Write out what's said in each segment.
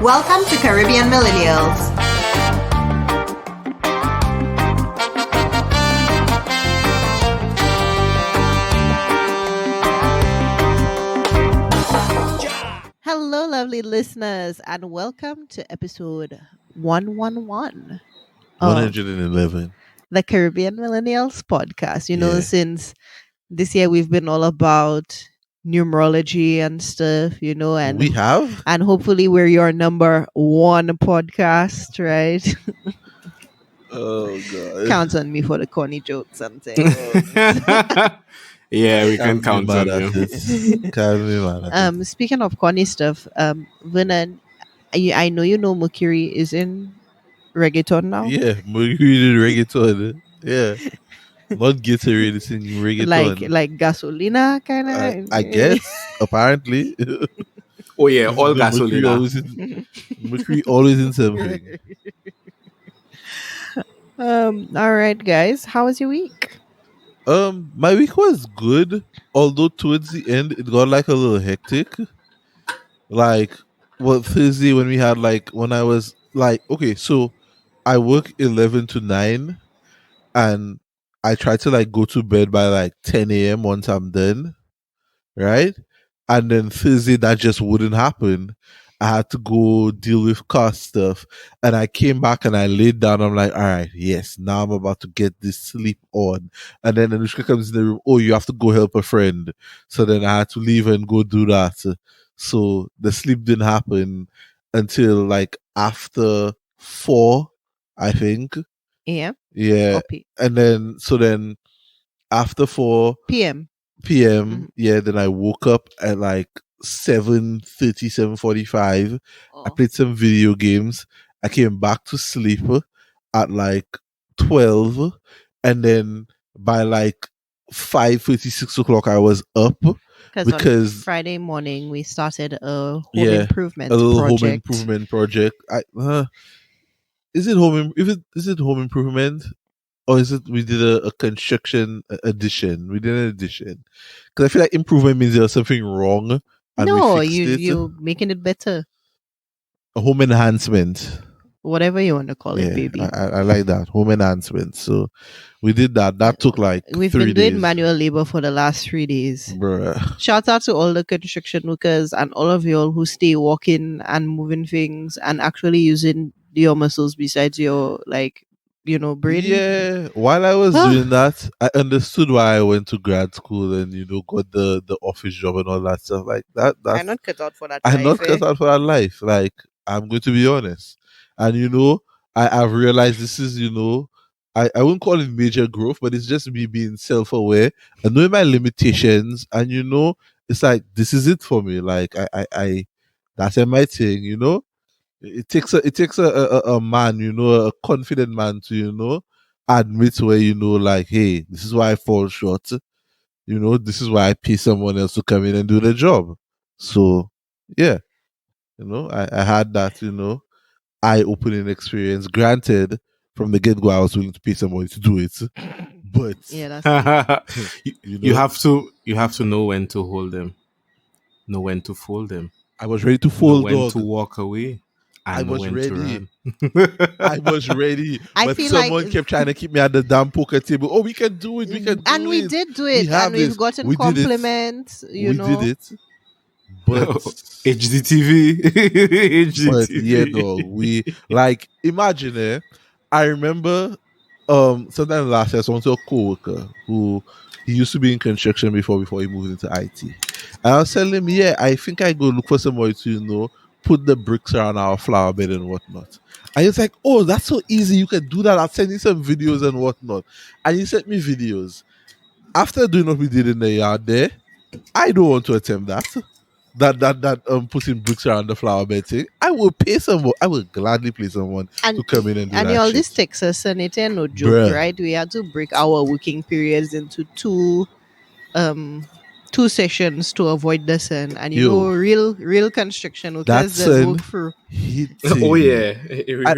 Welcome to Caribbean Millennials. Hello, lovely listeners, and welcome to episode 111 of 111. the Caribbean Millennials podcast. Yeah. Since this year we've been all about numerology and stuff, and We have? and hopefully we're your number one podcast, right? Oh, God. Count on me for the corny jokes and things. Yeah, we can Can't count be on mad at you. it. Can't be mad at it. Speaking of corny stuff, Vernon, I know you know Mercury is in reggaeton now. Yeah, Mercury did reggaeton. Yeah. Not Gatorade singing reggaeton. Like gasolina kind of. I guess, apparently. Oh yeah, all Mercury gasolina. Mercury always in something. All right, guys. How was your week? My week was good, although towards the end it got like a little hectic. Like, Thursday when we had when I was okay, so I work 11 to 9 and I try to go to bed by 10 a.m. once I'm done, right? And then Thursday that just wouldn't happen. I had to go deal with cost stuff. And I came back and I laid down. I'm like, all right, yes, now I'm about to get this sleep on. And then Anushka comes in the room, oh, you have to go help a friend. So then I had to leave and go do that. So the sleep didn't happen until after 4, I think. Yeah. Yeah. Copy. And then after 4 PM. PM, yeah, then I woke up at 7:30, 7:45. I played some video games. I came back to sleep at 12, and then by 5:30, 6 o'clock I was up because on Friday morning we started a home Yeah, improvement a little project. home improvement project. Is it home improvement? Or is it we did a construction addition? We did an addition. Because I feel like improvement means there's something wrong. And No, we fixed it. you're making it better. A home enhancement. Whatever you want to call it, baby. I like that. Home enhancement. So we did that. That took We've 3 been days. doing manual labor for the last 3 days. Bruh. Shout out to all the construction workers and all of y'all who stay walking and moving things and actually using your muscles besides your brain. Yeah. While I was doing that, I understood why I went to grad school and got the office job and all that stuff. Like that. I'm not cut out for that. I'm not cut out for that life. I'm going to be honest. And I've realized this is, I wouldn't call it major growth, but it's just me being self-aware and knowing my limitations. And it's this is it for me. I that's my thing. It takes a man, a confident man to admit where hey, this is why I fall short. This is why I pay someone else to come in and do the job. So yeah, I had that eye-opening experience. Granted, from the get-go, I was willing to pay somebody to do it, but Yeah, that's You have to know when to hold them, know when to fold them, I was ready to know fold, when dog. to walk away, and I know was when ready. to I run. was ready, I but feel someone like- kept trying to keep me at the damn poker table. Oh, we can do it. We can do and it. we did do it, have and we've this. gotten We did it. compliments. We did it. But HDTV, But HDTV. yeah, dog, we imagine I remember sometime last year I saw a co-worker who he used to be in construction before he moved into IT. And I was telling him, yeah, I think I go look for somebody to put the bricks around our flower bed and whatnot. And he's like, oh, that's so easy, you can do that. I'll send you some videos and whatnot. And he sent me videos. After doing what we did in the yard there, I don't want to attempt that. That putting bricks around the flower bed thing. I will pay someone. I will gladly pay someone to come in and do that. And all shit. this takes us, and it's no joke, Bruh. right? We had to break our working periods into two sessions to avoid the sun. And real construction workers That that sun work through. Oh yeah,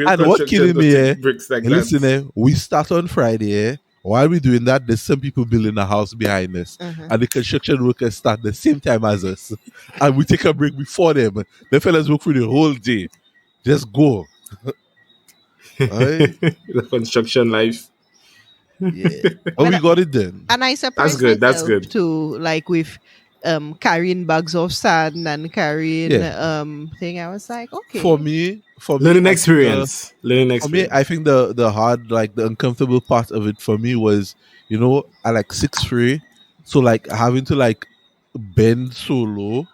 And what killing me, bricks like that. listen, we start on Friday. While we're doing that, there's some people building a house behind us. And the construction workers start the same time as us. And we take a break before them. The fellas work through the whole day. Just go. Alright? The construction life. Yeah. Oh, But we got it then. and I That's surprised good. That's myself good. too, like with carrying bags of sand and carrying Yeah. thing. I was like, For okay. me, Learning I think experience. Learning for me, experience. I think the hard, like the uncomfortable part of it for me was, I like 6'3", so like having to like bend so low,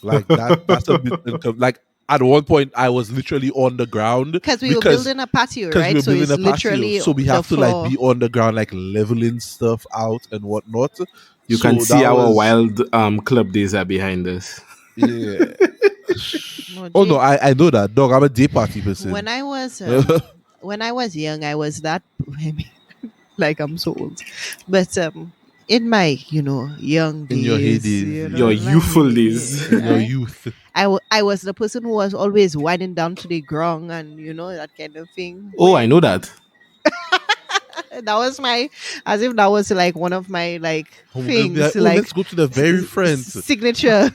like that's a bit like at one point I was literally on the ground Because we were because building a patio, we right? were So building it's a patio, literally so we the have to like floor. be on the ground, like leveling stuff out and whatnot. You can So see that our was wild club days are behind us. yeah. No, Oh no, Jay, I know that, dog. I'm a day party person. when I was when I was young, I was that like I'm so old, but in my young In your days, heydays, Your in my youthful days. in your I, youth. I was the person who was always winding down to the ground and that kind of thing. Oh, I know that. That was my, as if that was like one of my like They'll be like, things, oh, like let's go to the very front, signature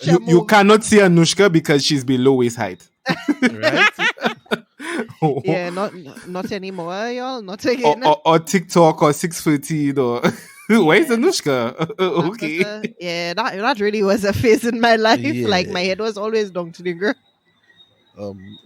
You move. cannot see Anushka because she's below waist height. right? Yeah, not anymore, y'all. Not or, again. or TikTok or 6'14" or where's Yeah. Anushka? That was Okay. that really was a phase in my life. Like Yeah. my head was always down to the ground.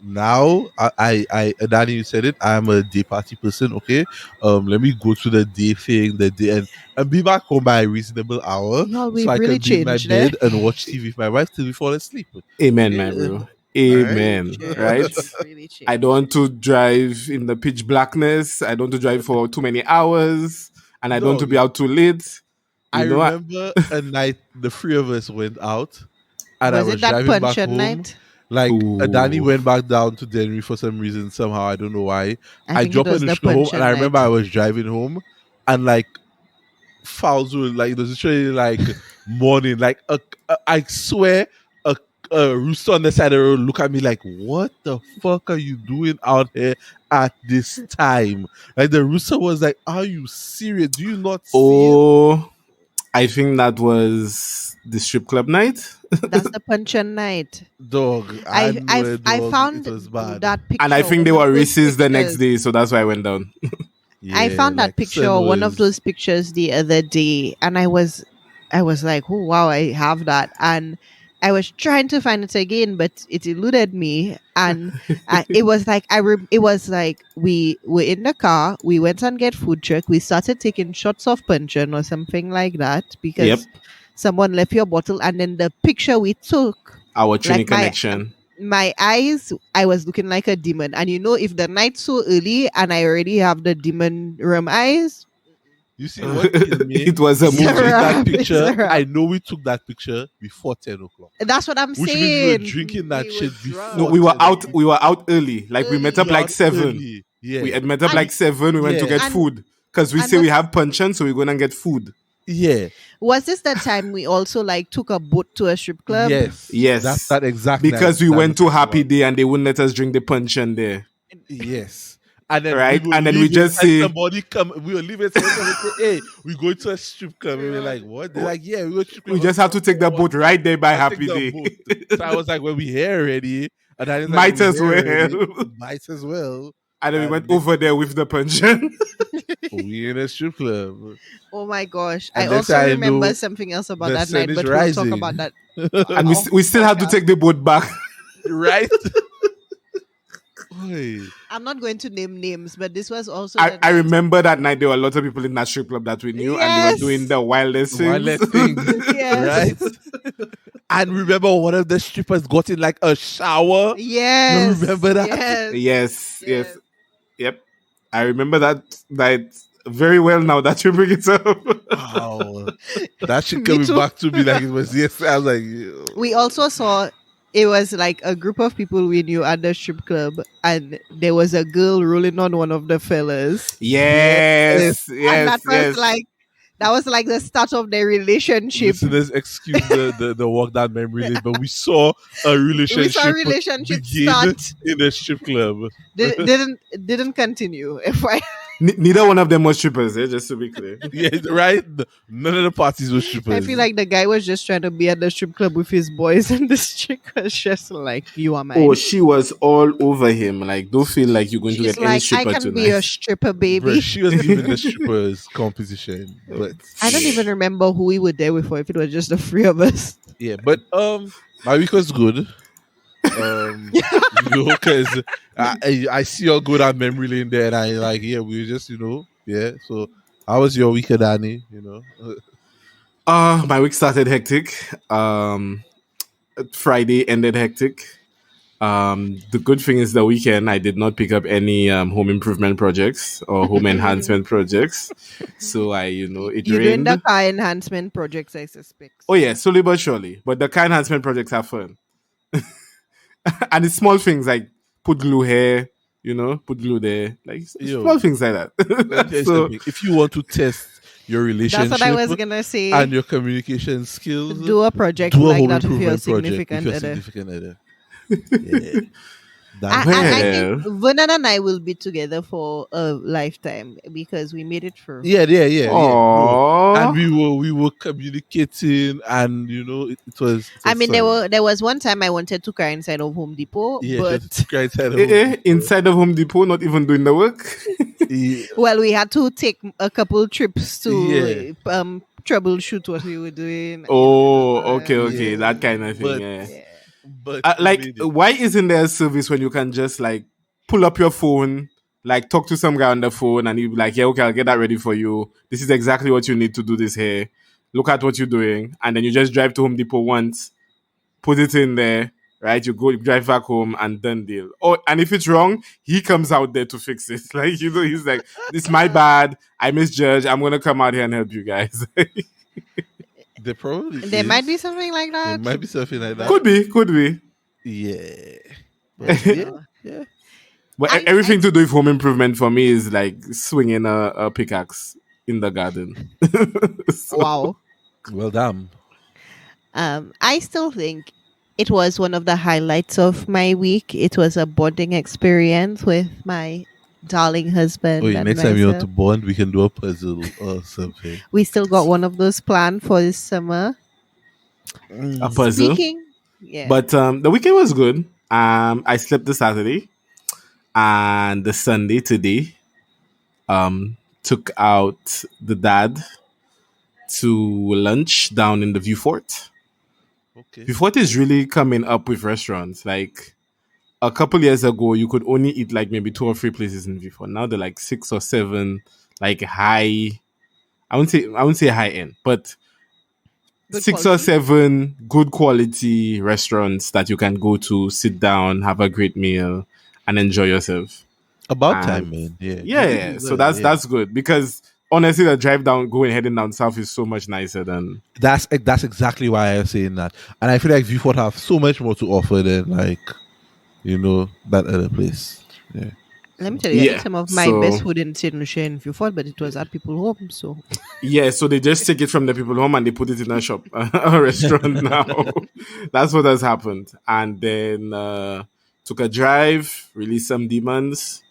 Now Danny, you said it. I'm a day party person. Okay. Let me go to the day thing, the day, and be back home by a reasonable hour, Y'all, so we've I really can be in my changed, eh? bed and watch TV with my wife till we fall asleep. Amen, my Yeah. bro. All right. Amen. Right? We've really changed. I don't want to drive in the pitch blackness. I don't want to drive for too many hours. And I don't want to Dog, be out too late. I You know, I- remember a night the three of us went out, and I Was it was that driving back punch home. night? Like Danny Ooh. went back down to Denry for some reason. Somehow I don't know why. I I think it dropped was the Anushka home, punch and I remember night. I was driving home, and like fouls were like it was literally like morning. Like I swear, a rooster on the side of the road look at me like, "What the fuck are you doing out here at this time?" Like the rooster was like, "Are you serious? Do you not see it?" Oh, I think that was the strip club night. That's the punch night. Dog, I know it, I dog. found It was bad. that picture. And I think they one of were those racist the next pictures. day. So that's why I went down. I Yeah, found that like picture, Sen one of was. those pictures the other day, and I was like, oh wow, I have that, and I was trying to find it again, but it eluded me, and it was like it was like we were in the car, we went and get food truck, we started taking shots of puncheon or something like that because Yep. someone left your bottle, and then the picture we took, Our Trini like connection. my eyes, I was looking like a demon. And if the night's so early and I already have the demon rum eyes, You see what killed me? It was a It's We a took movie. that wrap, it's picture. a wrap. I know we took that picture before 10 o'clock, that's what I'm which saying. means we were drinking that We shit were before. drunk. No, we were 10 out. o'clock. We were out early. Like we met up Early. like Not 7. early. Yeah, We had met up And- like 7. We went to Yeah. get And- food because we and say we was- have puncheon, so we're going to get food. yeah, Was this the time we also like took a boat to a strip club? yes, Yes. That's that exact Because night we that went to talking Happy about. Day and they wouldn't let us drink the puncheon there. Yes. And then Right? we would And then leave we it just and say- somebody come. We will leave it. Someone come and say, "Hey, we going to a strip club." And we're like, "What?" They're like, "Yeah, we go to strip club." We just have to take the boat right there by I'll Happy take the Day. boat. So I was like, "When we here already," and I was like, Might "When as we here well. already, might as well." And then we And went next- over there with the puncheon. We in a strip club. Oh my gosh. And I next also I remember know something else about the that sun night, is but we'll talk rising. about that. And we still have to take the boat back. Right? Oy. I'm not going to name names, but this was also the I night- remember that night there were a lot of people in that strip club that we knew and they Yes. were doing the wildest things. Wildest things. Yes. Right? And remember, one of the strippers got in like a shower. Yes. You remember that? Yes. Yes. Yep. I remember that night very well now that you bring it up. Wow. That shit Me coming too. back to me like it was yesterday. I was like, yo. We also saw it was like a group of people we knew at the strip club, and there was a girl rolling on one of the fellas. Yes. And Yes. that was Yes. like the start of their relationship. Listeners, excuse the walk down memory lane, but we saw a relationship, We saw a relationship begin start. in a strip club. Didn't continue. FYI. Neither one of them was strippers, just to be clear. Yeah, right. None of the parties were I strippers. feel like the guy was just trying to be at the strip club with his boys, and this chick was just like, "You are mine." Oh, she was all over him. Like, don't feel like you're going to She's get any like, "I stripper can be a tonight. stripper, Bro, baby." she was giving the strippers competition, but I don't even remember who we were there with, or if it was just the three of us. yeah, but my week was good. Because I see your good at memory lane there, and I like, yeah, we were just, yeah. So how was your week, Danny? My week started hectic. Friday ended hectic. The good thing is the weekend I did not pick up any home improvement projects or home enhancement projects. So it You're doing the rained. car enhancement projects, I suspect. Oh yeah, slowly but surely. But the car enhancement projects are fun. And it's small things like put glue here, put glue there. Like Yo, small things like let me tell that. you So something. If you want to test your relationship That's what I was gonna say. and your communication skills, Do a project do a like home that with your improvement project significant with your other. significant other. Yeah. I That- think Vernon and I will be together for a lifetime because we made it through. yeah. Bro. Aww. And we were communicating, and it was. I mean, fun. there was one time I wanted to cry inside of Home Depot, Yeah, but just cry inside of Home Depot. Inside of Home Depot, not even doing the work. Yeah. well, we had to take a couple trips to Yeah. troubleshoot what we were doing. Oh, Uh, okay, Yeah. that kind of thing. But- Yeah. yeah. But we Like, made it. why isn't there a service when you can just like pull up your phone, like talk to some guy on the phone, and he'll be like, "Yeah, okay, I'll get that ready for you. This is exactly what you need to do this here. Look at what you're doing," and then you just drive to Home Depot once, put it in there, right? You drive back home, and done deal. Oh, and if it's wrong, he comes out there to fix it. Like he's like, "This my bad. I misjudged. I'm gonna come out here and help you guys." There might be something like There that. might be something like that. Could be. Yeah. But yeah. But I- everything to do with home improvement for me is like swinging a pickaxe in the garden. So- Wow. Well, damn. I still think it was one of the highlights of my week. It was a bonding experience with my darling husband. Wait, and next time you want to myself. bond, we can do a puzzle or something. We still got one of those planned for this summer. A puzzle. Speaking, yeah. But the weekend was good. I slept the Saturday and the Sunday today. Took out the dad to lunch down in the View Fort. Okay. View Fort is really coming up with restaurants. Like a couple years ago, you could only eat like maybe 2 or 3 places in View Fort. Now they're like 6 or 7, like high. I wouldn't say high end, but Good 6 or quality. 7 good quality restaurants that you can go to, sit down, have a great meal, and enjoy yourself. About And- time, man. Yeah. Yeah, so that's good because honestly, the drive down, heading down south is so much nicer than. That's exactly why I'm saying that, and I feel like Viewport have so much more to offer than that other place. Yeah. Let me tell you, I Yeah, ate some of my so- best food in St. Lucia in Vieux but it was at people's home. So Yeah, so they just take it from the people home and they put it in a shop, a restaurant now. That's what has happened. And then took a drive, released some demons,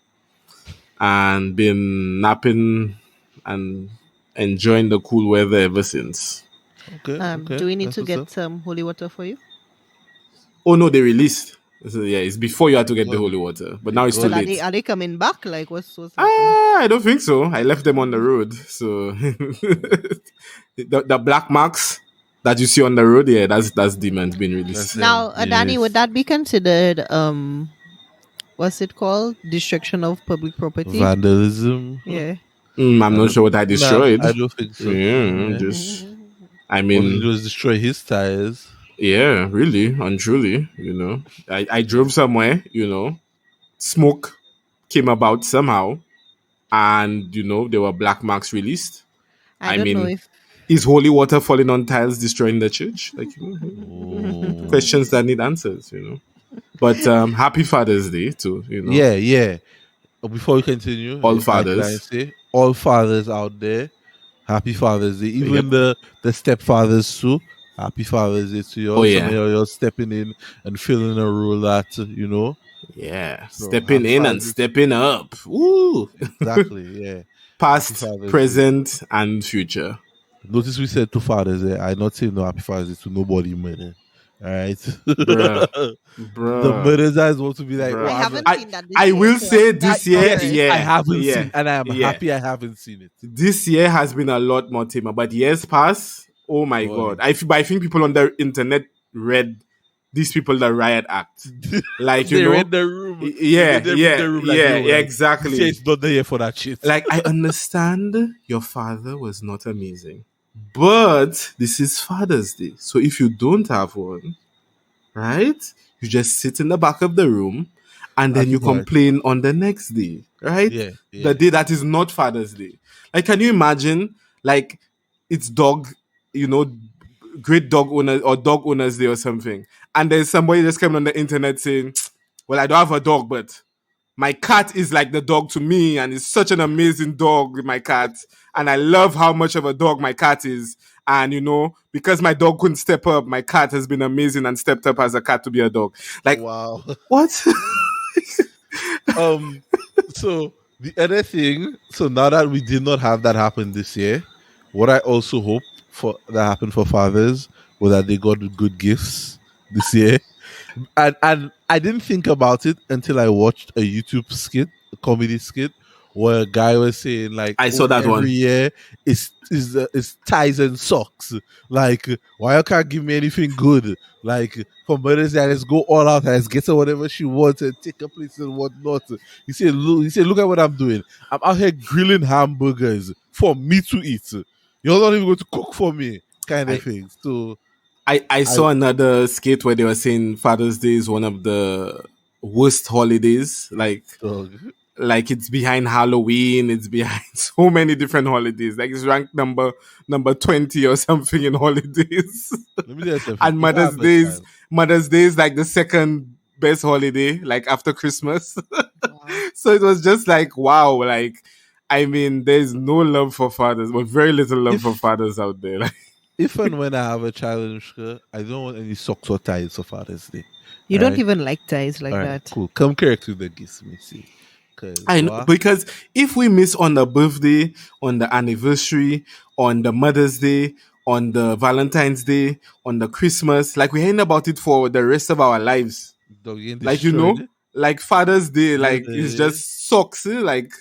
and been napping and enjoying the cool weather ever since. Okay. do we need That's to what's get up. some holy water for you? Oh no, they released. So, yeah, it's before you had to get the holy water, but now it's too Well, Well, late. are they coming back? Like what's happening? I don't think so. I left them on the road. So the black marks that you see on the road, yeah, that's demons being released. That's Now, Danny, yes. would that be considered what's it called? Destruction of public property? Vandalism. Yeah. I'm not sure what I destroyed. Nah, I don't think so. Yeah, just I All he mean, did was destroy his tires. yeah, really and truly, I drove somewhere, smoke came about somehow, and there were black marks released. I I don't mean, know if Is holy water falling on tiles destroying the church? Like Oh. questions that need answers, But happy Father's Day too, Yeah. Before we continue, All can fathers. I say, all fathers out there, happy Father's Day. Even the stepfathers too. Happy Father's Day to you Oh all. Some of yeah, y'all stepping in and filling a role that, yeah. So Stepping happy in and Father's Day. stepping up. Woo! Exactly, yeah. Happy Past, Father's Day. present, and future. Notice we said to fathers, I not say no happy Father's Day to nobody murder. All right. Bruh. The Bruh. murders guys want to be like, oh, I Bruh. haven't I seen that this I year, will so I'm say not this year, yes, bothered. I yeah, haven't yeah, seen, and I am yeah. happy I haven't seen it. This year has been a lot more tamer, but years pass. Oh my god! Boy. But I think people on the internet read these people the riot act, like they read the room. They made yeah, them read yeah, the room like, yeah, yo, yeah, like this year exactly. is not the year for that shit. Like I understand your father was not amazing, but this is Father's Day, so if you don't have one, right? You just sit in the back of the room and then As you much. complain on the next day, right? Yeah, The yeah. day that is not Father's Day. Like, can you imagine, like, it's dog, you know, great dog owner or dog owners day or something, and there's somebody just coming on the internet saying, well, I don't have a dog, but my cat is like the dog to me, and it's such an amazing dog with my cat, and I love how much of a dog my cat is. And because my dog couldn't step up, my cat has been amazing and stepped up as a cat to be a dog. Like, Wow. what? um so the other thing, so now that we did not have that happen this year, what I also hope for that happened for fathers was that they got good gifts this year. And I didn't think about it until I watched a YouTube skit, a comedy skit, where a guy was saying like, I "Oh, saw that every one. year is ties and socks. Like, why you can't give me anything good? Like, for Mother's Day, let's go all out and let's get her whatever she wants and take her place and whatnot." Look at what I'm doing. I'm out here grilling hamburgers for me to eat. You're not even going to cook for me, kind of I thing. So I I saw another skit where they were saying Father's Day is one of the worst holidays. dog. Like it's behind Halloween, it's behind so many different holidays. Like it's ranked number 20 or something in holidays. Let me tell you something. And If I Mother's have a Day is child, Mother's Day is like the second best holiday, like after Christmas. Wow. So it was just like wow, like I mean, there's no love for fathers, but very little love for if fathers out there. Like, if and when I have a child in school, I don't want any socks or ties for Father's Day. You All don't right, even like ties all like right, that. cool. Come correct with the gifts, me see. Cause I know what? because if we miss on the birthday, on the anniversary, on the Mother's Day, on the Valentine's Day, on the Christmas, like we're hearing about it for the rest of our lives. Dog getting Like destroyed. like Father's Day, like it's Brother. just socks, like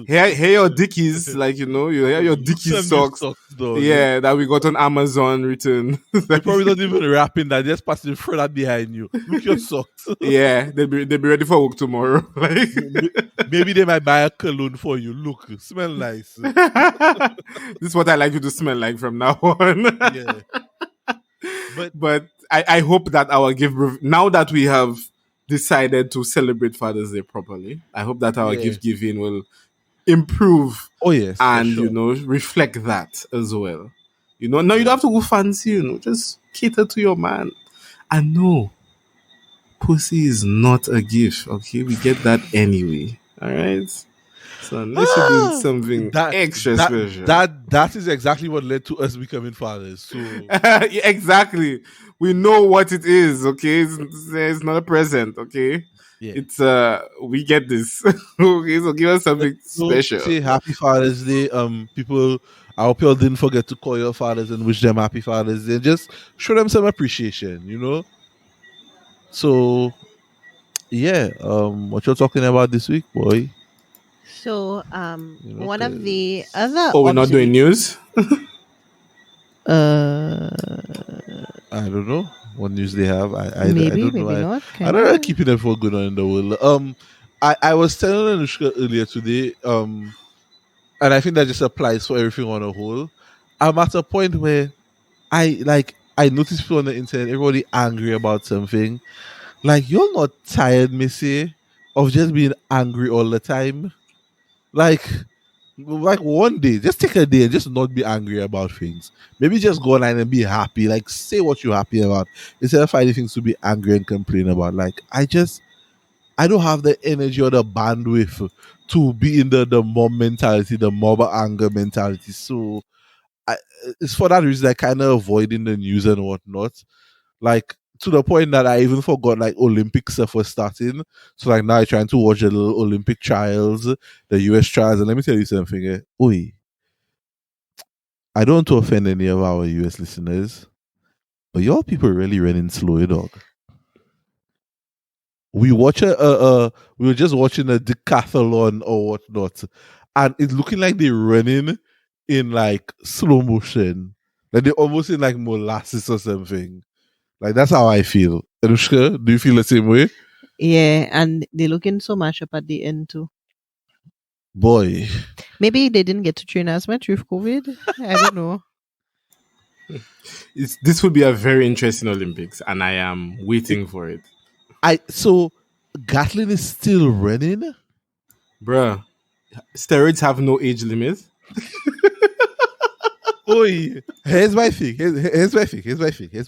here your Dickies, like you hear your Look Dickies some new socks, socks, dog. yeah, that we got on Amazon written. They probably not even wrapping that, just passing in front and behind you. Look your socks. Yeah, they'll be ready for work tomorrow. Like Maybe they might buy a cologne for you. Look, smell nice. this is what I like you to smell like from now on. Yeah. But But I hope that our now that we have decided to celebrate Father's Day properly, I hope that our yeah. gift giving will improve Oh yes, for and sure. reflect that as well. Now you don't have to go fancy, just cater to your man. And no, pussy is not a gift, okay? We get that anyway. All right. So unless you're doing Ah, something that extra that special. that is exactly what led to us becoming fathers. So Yeah, exactly. We know what it is, okay? It's not a present, okay? yeah. It's we get this. Okay, so give us But, something special. say Happy Father's Day. People, I hope you all didn't forget to call your fathers and wish them Happy Father's Day. Just show them some appreciation. So yeah, what you're talking about this week, boy? So, one of the 'Cause other Oh, we're not doing observations. news? Uh, I don't know what news they have. I maybe, don't know. maybe I not. I Can don't know you? keeping them for good on in the world. I was telling Anushka earlier today. And I think that just applies for everything on a whole. I'm at a point where I notice people on the internet, everybody angry about something. Like, you're not tired, Missy, of just being angry all the time. Like one day, just take a day and just not be angry about things. Maybe just go online and be happy. Like, say what you're happy about instead of finding things to be angry and complain about. Like, I don't have the energy or the bandwidth to be in the mob mentality, the mob anger mentality. So I, it's for that reason I kind of avoiding the news and whatnot. Like to the point that I even forgot like Olympic stuff was starting. So like now I'm trying to watch the little Olympic trials, the US trials, and let me tell you something. Oi, I don't want to offend any of our US listeners, but y'all people really running slow, dog. We watch we were just watching a decathlon or whatnot, and it's looking like they're running in like slow motion, like they're almost in like molasses or something. Like that's how I feel. Anushka, do you feel the same way? Yeah, and they're looking so much up at the end too. Boy, Maybe they didn't get to train as much with COVID. I don't know. This would be a very interesting Olympics, and I am waiting for it. so Gatlin is still running. Bruh, steroids have no age limit. Oi, here's my thing. Here's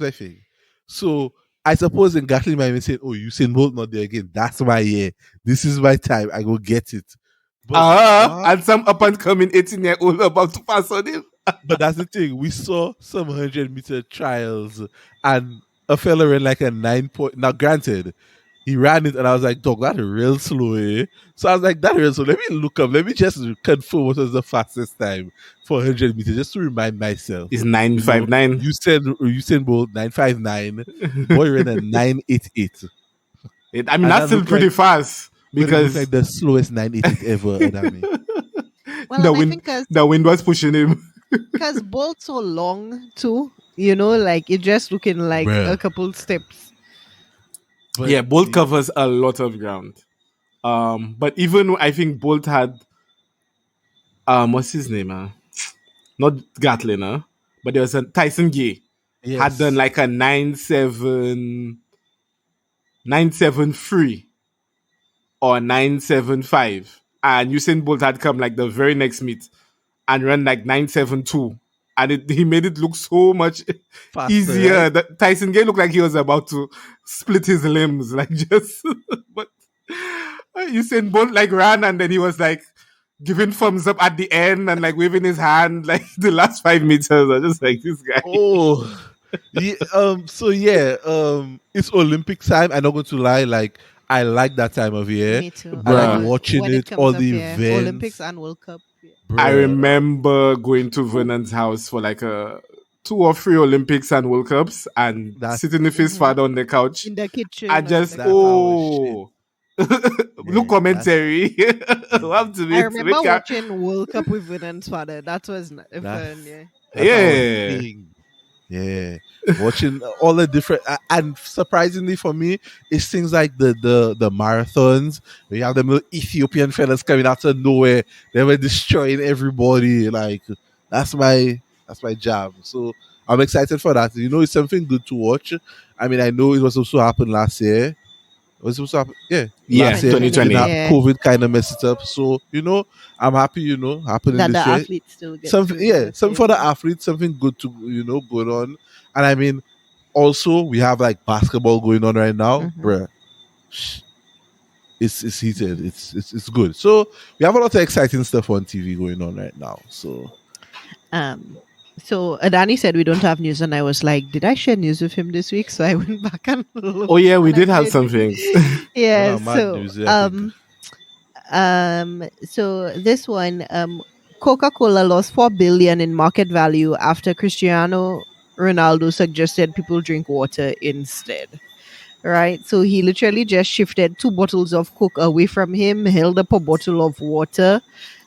my thing. So I suppose in Gatlin might be saying, "Oh, Usain Bolt not there again. That's my year. This is my time. I go get it." But And some up and coming 18-year-old about to pass on him. but that's the thing. We saw some 100-meter trials, and a fella ran like a 9 point. Now, granted, he ran it, and I was like, "Dog, that's real slow." Eh? So I was like, "That's real slow." Let me look up. Let me just confirm what was the fastest time for 100 meters, just to remind myself. It's 959. Usain Bolt 959. Boy ran a 988. I mean, that's still pretty fast because like the slowest 988 ever. Adami. Well, the I wind, think the wind was pushing him. because Bolt's so long too, like it just looking like Bruh. a couple steps. But Yeah, Bolt covers a lot of ground. But even I think Bolt had what's his name? Not Gatlin, but there was a Tyson Gay had done like a 973 or 975, and Usain Bolt had come like the very next meet and run like 972, and he made it look so much faster, easier. right? That Tyson Gay looked like he was about to split his limbs, like just. But Usain Bolt like ran, and then he was like giving thumbs up at the end and like waving his hand like the last 5 meters. I just like this guy. Oh, yeah, so yeah, it's Olympic time. I'm not going to lie, like I like that time of year. Me too. I like Bruh. watching When it, comes all up, the yeah. events. Olympics and World Cup. Yeah. I Bruh. remember going to Vernon's house for like 2 or 3 Olympics and World Cups and sitting with his father on the couch. In the kitchen. I just That's our look commentary. We'll have to I remember watching World Cup with Vernon's father. That was fun. Yeah. That's our Yeah. thing. Yeah, watching all the different and surprisingly for me, it's things like the marathons. We have them little Ethiopian fellas coming out of nowhere. They were destroying everybody. Like that's my jam. So I'm excited for that. It's something good to watch. I mean, I know it was also happened last year. It was supposed to happen, last year. 2020. Yeah. COVID kind of messed it up. So I'm happy. Happening That this the year. athletes still get Something, to something for the athletes, something good to going on. And I mean, also we have like basketball going on right now, bruh. It's heated. It's good. So we have a lot of exciting stuff on TV going on right now. So So Adani said we don't have news, and I was like, did I share news with him this week? So I went back and looked. Oh yeah, we and did I have did. some things. Yeah. Well, mad So news, I think. so this one, Coca-Cola lost 4 billion in market value after Cristiano Ronaldo suggested people drink water instead. Right, so he literally just shifted 2 bottles of Coke away from him, held up a bottle of water,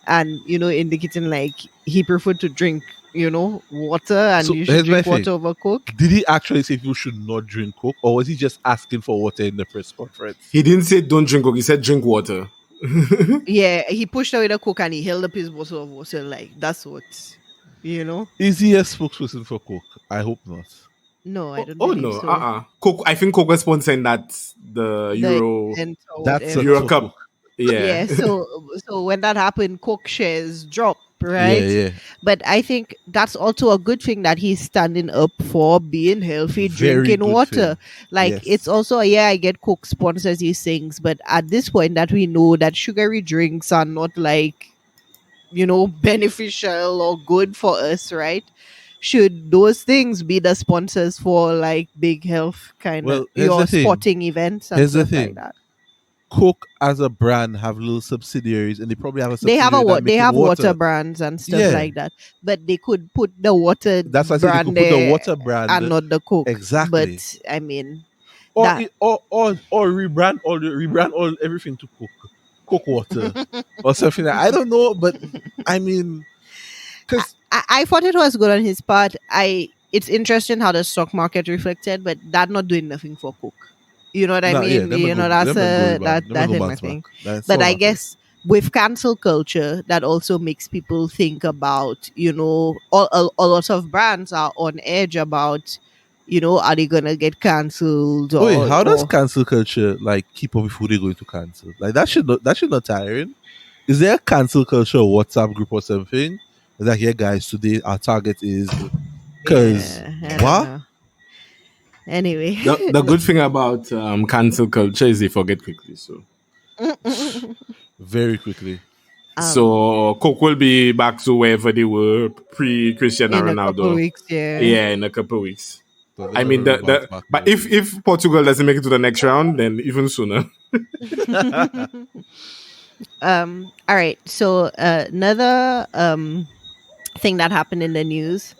and indicating like he preferred to drink water, and So you here's should my drink water thing. over Coke. Did he actually say people should not drink Coke, or was he just asking for water in the press conference? He didn't say don't drink Coke, he said drink water. Yeah, he pushed away the Coke and he held up his bottle of water. Like that's what Is he a spokesperson for Coke? I hope not. No, I don't Oh believe no, so. Coke. I think Coke was sponsoring that the Euro event or That's a whatever. Euro Coke. Cup. Yeah, so when that happened, Coke shares drop, right? Yeah. But I think that's also a good thing that he's standing up for being healthy, Very drinking good water. thing. Like Yes. it's also I get Coke sponsors these things, but at this point that we know that sugary drinks are not like beneficial or good for us, right? Should those things be the sponsors for like big health kind of Well, here's the your thing. sporting events and Here's the stuff like thing. that? Coke as a brand have little subsidiaries, and they probably have a They have subsidiary that they making have water water. brands and stuff Yeah, like that, but they could put the water that's why I said they could brand put the there water brand and not the Coke. But exactly, I mean or that or rebrand all everything to Coke water or something. I don't know, but I mean, because I thought it was good on his part. It's interesting how the stock market reflected, but that not doing nothing for Cook. You know what I nah, yeah, mean? That's them and go rebound, them and that go is bounce back. nothing. That's But all I matters. guess with cancel culture, that also makes people think about, a lot of brands are on edge about, are they gonna get cancelled Oh, wait, or how does cancel culture like keep up with who they're going to cancel? Like that should not tiring. Is there a cancel culture WhatsApp group or something? It's like, yeah, guys, today our target is because yeah, I don't what? know. Anyway. The good thing about cancel culture is they forget quickly. So Very quickly. um so Coke will be back to wherever they were pre Cristiano in a couple Ronaldo. weeks, yeah. Yeah, in a couple of weeks. So they I mean, never bounce back but now. if Portugal doesn't make it to the next round, then even sooner. All right, so another thing that happened in the news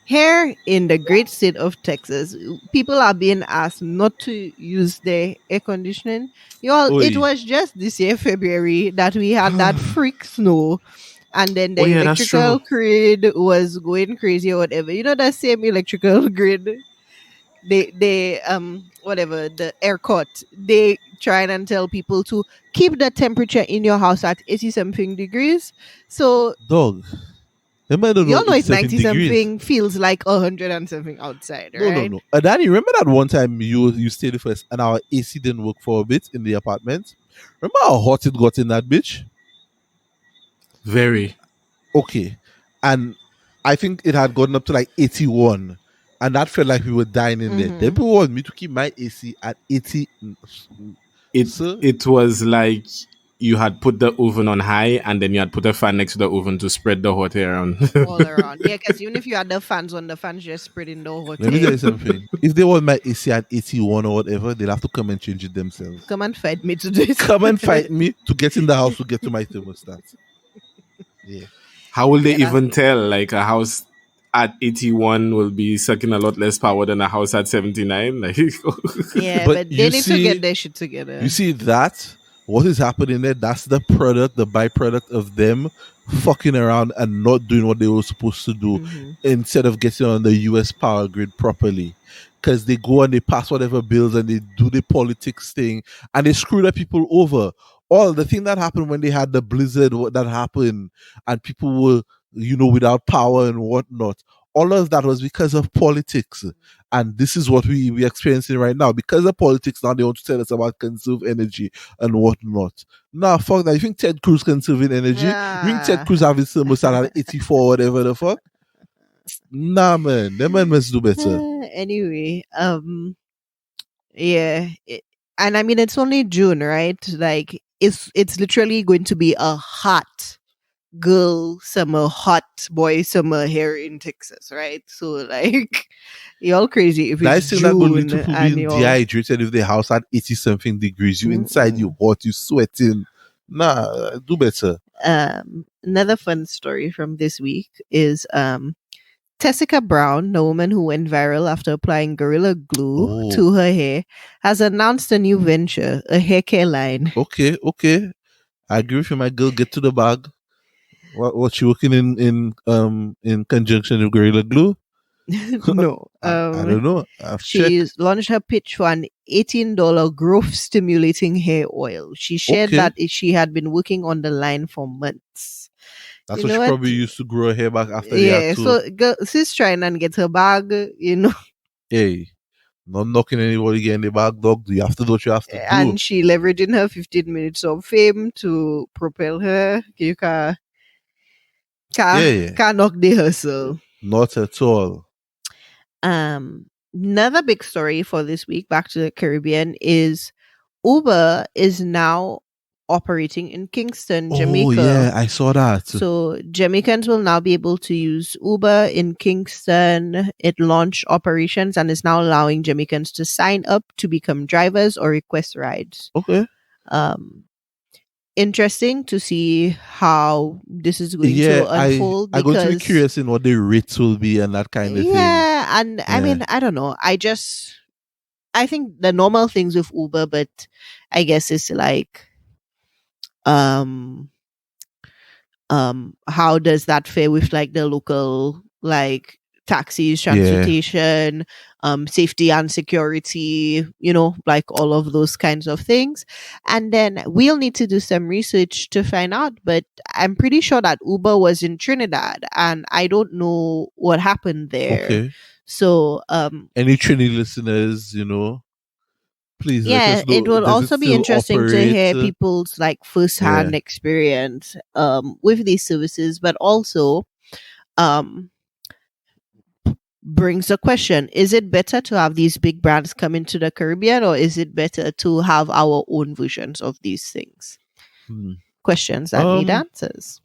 here in the great state of Texas, people are being asked not to use their air conditioning. Y'all, it Oi. was just this year February that we had that freak snow, and then the Oh yeah, that's true. electrical grid was going crazy or whatever. The same electrical grid, they whatever, the ERCOT, they try and tell people to keep the temperature in your house at 80 something degrees. So Dog. They might not know y'all know it's it's 90 7 degrees. something feels like 100 and something outside, No, no, right? no. Danny, remember that one time you stayed with us and our AC didn't work for a bit in the apartment? Remember how hot it got in that bitch? Very. Okay. And I think it had gotten up to like 81. And that felt like we were dying in there. Then people want me to keep my AC at 80. So, It was like you had put the oven on high and then you had put a fan next to the oven to spread the hot air around. All around. Yeah, because even if you had the fans on, the fans just spreading the hot let me tell air. you something. If they want my AC at 81 or whatever, they'll have to come and change it themselves. Come and fight me to this. Come and fight me to get in the house to get to my thermostat. Yeah. How will they Yeah, that's even tell? Like a house at 81 will be sucking a lot less power than a house at 79. Like yeah, But but they you need to get see, their shit together. you see that what is happening there? That's the product, the byproduct of them fucking around and not doing what they were supposed to do Mhm. instead of getting on the US power grid properly. Because they go and they pass whatever bills and they do the politics thing and they screw the people over. All the thing that happened when they had the blizzard that happened and people were, without power and whatnot. All of that was because of politics. And this is what we're experiencing right now. Because of politics, now they want to tell us about conserve energy and whatnot. Nah, fuck that. You think Ted Cruz conserving energy? You think Ted Yeah. Cruz having thermostat at 84 whatever the fuck? Nah, man. Them man must do better. Anyway, yeah, and I mean it's only June, right? Like it's literally going to be a hot girl summer, hot boy summer here in Texas, right? So like you're all crazy if it's Nice thing that would lead June to people and being you're dehydrated if the house at 80 something degrees. You inside, you hot, you sweating. Nah, do better. another fun story from this week is Tessica Brown, the woman who went viral after applying Gorilla Glue Oh. to her hair, has announced a new venture, a hair care line. Okay. I agree with you, my girl. Get to the bag. What she working in conjunction with Gorilla Glue? No. I don't know. I've checked. She's launched her pitch for an $18 growth stimulating hair oil. She shared Okay. that she had been working on the line for months. That's You what know she what? probably used to grow her hair back after they Yeah, had to. so girl, she's trying and get her bag, Hey, not knocking anybody getting the bag, dog. You have to do what you have to do. and she leveraging her 15 minutes of fame to propel her. You can Yeah. knock the hustle. Not at all. Another big story for this week, back to the Caribbean, is Uber is now operating in Kingston, Oh Jamaica. yeah, I saw that. So Jamaicans will now be able to use Uber in Kingston. It launched operations and is now allowing Jamaicans to sign up to become drivers or request rides. Okay. Um, Interesting to see how this is going Yeah, to unfold I'm going to be because curious in what the rates will be and that kind of thing. yeah, and I Yeah. mean, I don't know. I think the normal things with Uber, but I guess it's like um how does that fare with like the local like taxis, Yeah. transportation, safety and security, like all of those kinds of things. And then we'll need to do some research to find out, but I'm pretty sure that Uber was in Trinidad and I don't know what happened there. Okay. So Any Trinity listeners, please let yeah, us know. it will Does also it be still interesting to operate? hear people's like first-hand Yeah. experience with these services, but also um brings a question: is it better to have these big brands come into the Caribbean, or is it better to have our own versions of these things? Questions that need answers,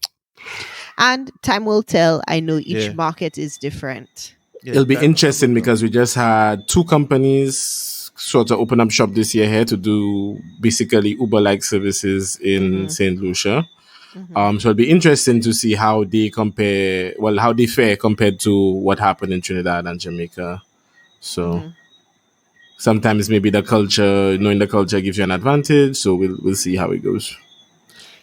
and time will tell. I know each Yeah. market is different. Yeah, It'll be time will interesting tell. because we just had 2 companies sort of open up shop this year here to do basically Uber-like services in St. Lucia. So it'll be interesting to see how they how they fare compared to what happened in Trinidad and Jamaica. So sometimes maybe knowing the culture gives you an advantage. So we'll see how it goes.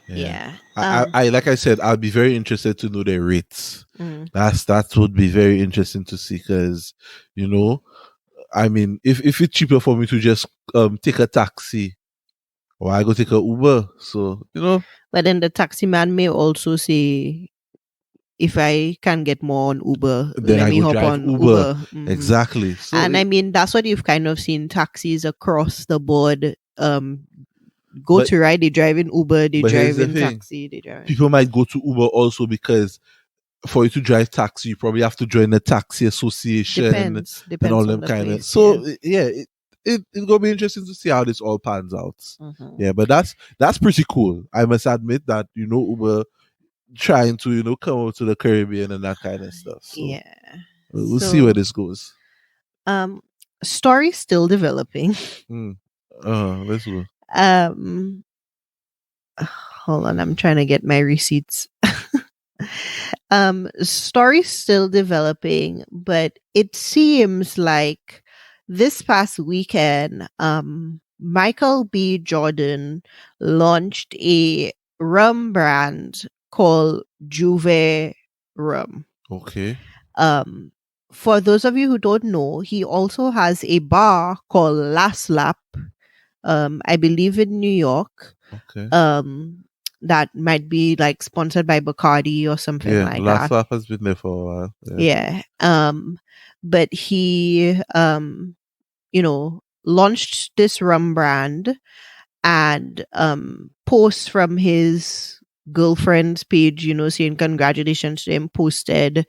Yeah. I like I said, I'll be very interested to know their rates. That would be very interesting to see because, I mean, if it's cheaper for me to just take a taxi or I go take a Uber, so But then the taxi man may also say, if I can get more on Uber, then let I me go hop drive on Uber. Uber. Exactly. So And I mean, that's what you've kind of seen taxis across the board. Go to ride, they drive in Uber, they but here's drive the in thing. taxi, they drive. People might go to Uber also because for you to drive taxi, you probably have to join a taxi association Depends and all on them the kind of. place, So yeah, it's gonna be interesting to see how this all pans out. Yeah, but that's pretty cool. I must admit that Uber trying to come over to the Caribbean and that kind of stuff. So Yeah. we'll see where this goes. Story still developing. Let's go. Hold on, I'm trying to get my receipts. Story still developing, but it seems like this past weekend, Michael B. Jordan launched a rum brand called Juve Rum. Okay. For those of you who don't know, he also has a bar called Last Lap, I believe in New York. Okay. That might be like sponsored by Bacardi or something like that. Last Laugh has been there for a while. Yeah. But he launched this rum brand and posts from his girlfriend's page, saying congratulations to him, posted,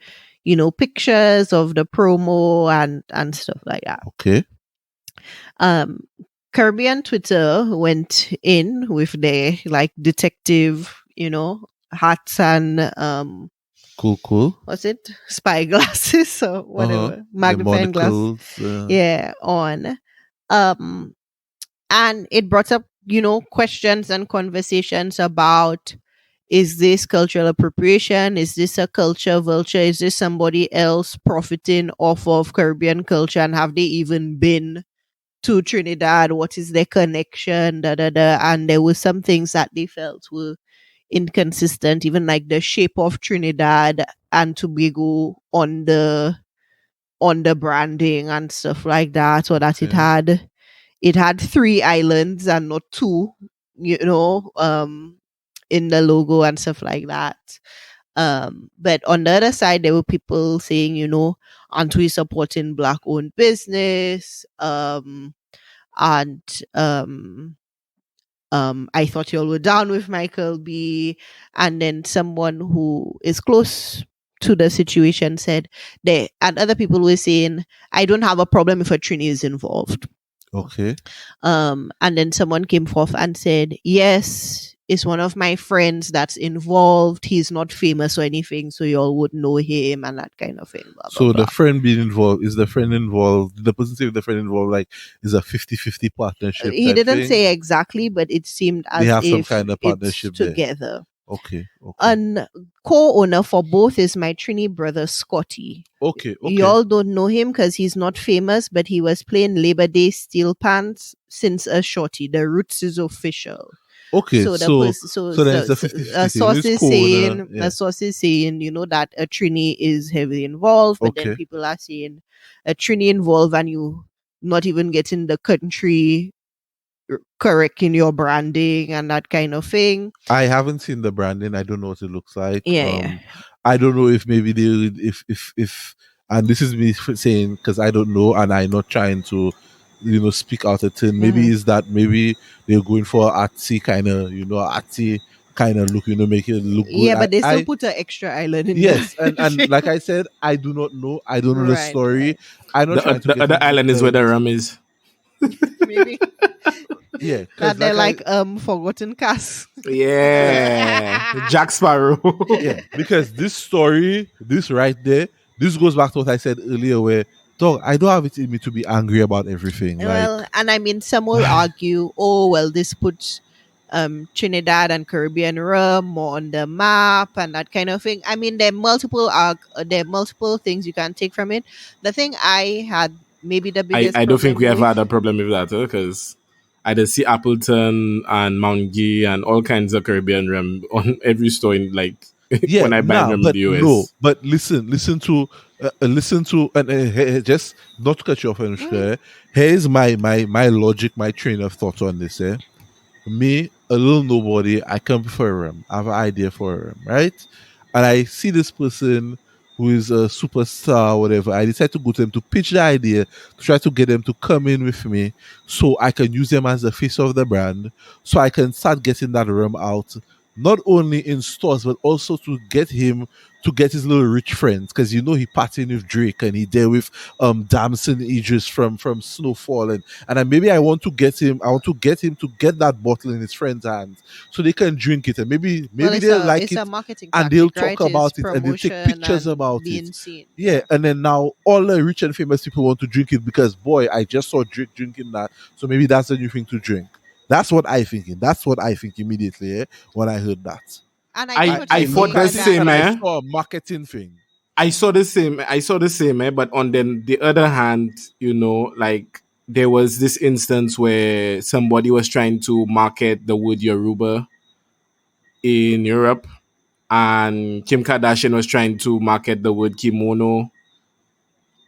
pictures of the promo and stuff like that. Okay. Caribbean Twitter went in with their like detective, hats and cool. What's it? Spy glasses or whatever. Magnifying glass. On. And it brought up, questions and conversations about, is this cultural appropriation? Is this a culture vulture? Is this somebody else profiting off of Caribbean culture? And have they even been to Trinidad? What is their connection? And there were some things that they felt were inconsistent, even like the shape of Trinidad and Tobago on the branding and stuff like that, or that it had 3 islands and not 2, in the logo and stuff like that. But on the other side, there were people saying, aren't we supporting Black owned business? I thought y'all were down with Michael B. And then someone who is close to the situation said and other people were saying, I don't have a problem if a Trini is involved. Okay. And then someone came forth and said, yes, is one of my friends that's involved. He's not famous or anything, so y'all would know him and that kind of thing. Blah blah So the blah. friend being involved, is the friend involved? Did the person say the friend involved like is a 50-50 partnership He type didn't thing? say exactly, but it seemed They as have some if kind of it's partnership there. together. Okay, okay, And co-owner for both is my Trini brother Scotty. okay, okay, Y'all don't know him because he's not famous, but he was playing Labor Day Steel Pants since a shorty. The roots is official. okay. So the So person, so so then it's a so 50-50 a thing. source It's is co-owner. saying, Yeah. that a Trini is heavily involved, but then Okay. people are saying a Trini involved and you not even getting the country correct in your branding and that kind of thing. I haven't seen the branding. I don't know what it looks like. Yeah. I don't know if maybe they if and this is me saying because I don't know and I'm not trying to speak out a turn. Maybe Mhm. is that maybe they're going for a artsy kind of artsy kind of look, make it look good. Yeah, but they still I put an extra island in there. Yes, and like I said, I do not know. I don't know the Right, story. right. I'm not trying to The get other into island is where the rum is. Maybe yeah, that because they're like like forgotten cast. Yeah, Jack Sparrow. yeah, because this right there, this goes back to what I said earlier, where dog, I don't have it in me to be angry about everything. Like, Well, and I mean, some will argue, oh, well, this puts Trinidad and Caribbean rum more on the map and that kind of thing. I mean, there are multiple things you can take from it. The thing I had maybe the biggest I don't think problem we ever with, had a problem with that because I did see Appleton and Mount Gay and all kinds of Caribbean rum on every store in like yeah, when I buy nah, rum in but the no, US. but listen to, and just not to cut you off, Mhm. Anushka. Here's my logic, my train of thought on this. Me, a little nobody, I come for him. I have an idea for him, right? And I see this person who is a superstar or whatever. I decide to go to them to pitch the idea, to try to get them to come in with me so I can use them as the face of the brand, so I can start getting that rum out, not only in stores, but also to get him to get his little rich friends. Because he partying with Drake and he there with Damson Idris from Snowfall and then maybe I want to get him to get that bottle in his friend's hands so they can drink it and maybe well, they'll like it's a it marketing and they'll tactic, talk right? It's about it and they'll take promotion pictures and about it. being seen. Yeah, and then now all the rich and famous people want to drink it because boy, I just saw Drake drinking that, so maybe that's the new thing to drink. That's what I thinking. That's what I think immediately when I heard that. And I get I what I you're I thought look saying, the at and it I same, and I eh? saw a marketing thing. I saw the same, but on then the other hand, like there was this instance where somebody was trying to market the wood Yoruba in Europe, and Kim Kardashian was trying to market the wood kimono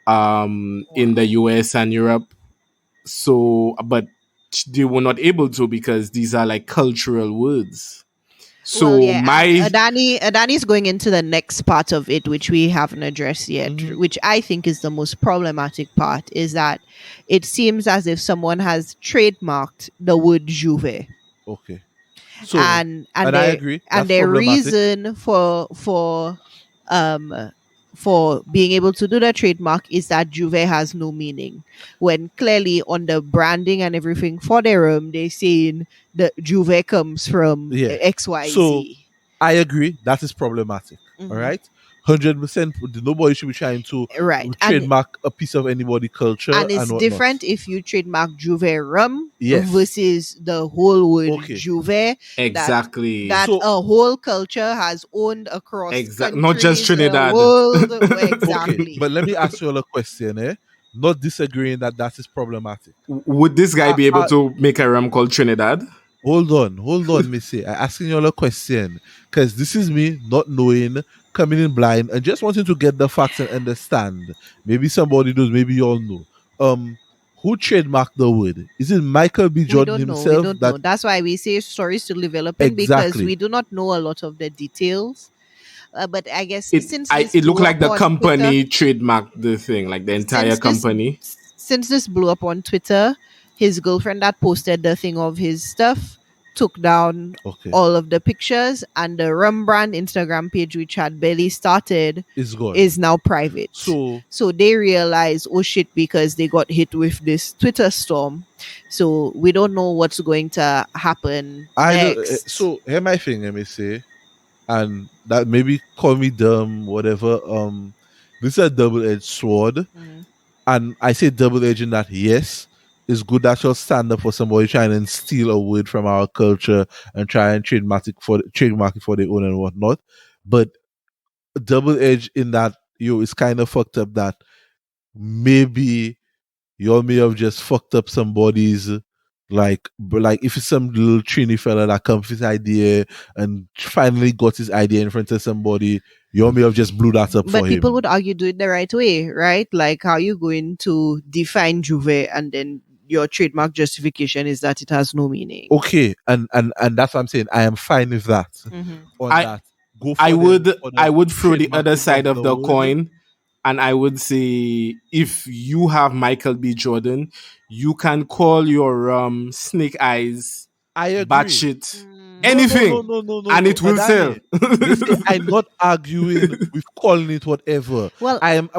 in the wow. US and Europe. So, but they were not able to because these are like cultural woods. Well, So yeah, and my Adani's going into the next part of it, which we haven't addressed yet, Mhm. which I think is the most problematic part, is that it seems as if someone has trademarked the word Juve, Okay. So, and and I agree. That's their problematic. reason um for being able to do the trademark is that Juve has no meaning. When clearly on the branding and everything for their room, they're saying the Juve comes from Yeah. So XYZ. I agree. That is problematic. All Mhm. right. 100%. Nobody should be trying to Right. trademark a piece of anybody culture And and it's whatnot. different if you trademark Juve rum Yes. versus the whole word Okay. Juve that exactly So a whole culture has owned across not just countries, Trinidad. world. okay, Exactly. but let me ask you all a question, Not disagreeing that is problematic. Would this guy Uh, be able uh, to make a rum called Trinidad? hold on, Missy. I asking you all a question because this is me not knowing, coming in blind, and just wanting to get the facts and understand. Maybe somebody knows, maybe you all know. Who trademarked the word? Is it Michael B. We Jordan don't know. We himself? don't That know. That's why we say stories still developing because exactly. we do not know a lot of the details. But I guess since this It looked blew up like the on Twitter, company trademarked the thing, like the entire since this company. since this blew up on Twitter, his girlfriend that posted the thing of his stuff took down Okay. all of the pictures, and the Rembrandt Instagram page, which had barely started, It's gone. is now private. So So they realize, oh shit, because they got hit with this Twitter storm. So we don't know what's going to happen I don't. next. So here my thing. Let me say, and that maybe call me dumb, whatever. This is a double-edged sword, Mm. and I say double-edged in that yes, it's good that you'll stand up for somebody trying and steal a word from our culture and try and trademark it for their own and whatnot. But double-edged in that it's kind of fucked up that maybe y'all may have just fucked up somebody's like if it's some little Trini fella that comes with his idea and finally got his idea in front of somebody, y'all may have just blew that up But for people him. would argue do it the right way, right? Like, how you going to define Juve and then your trademark justification is that it has no meaning? Okay, and that's what I'm saying. I am fine with that. Mhm. On I that, go I for them would for I the would throw the other trademarking side of of the the word. coin, and I would say if you have Michael B. Jordan, you can call your Snake Eyes I agree. batshit Mm. anything, and No. it will sell. Adani, listen, I'm not arguing with calling it whatever. Well, I am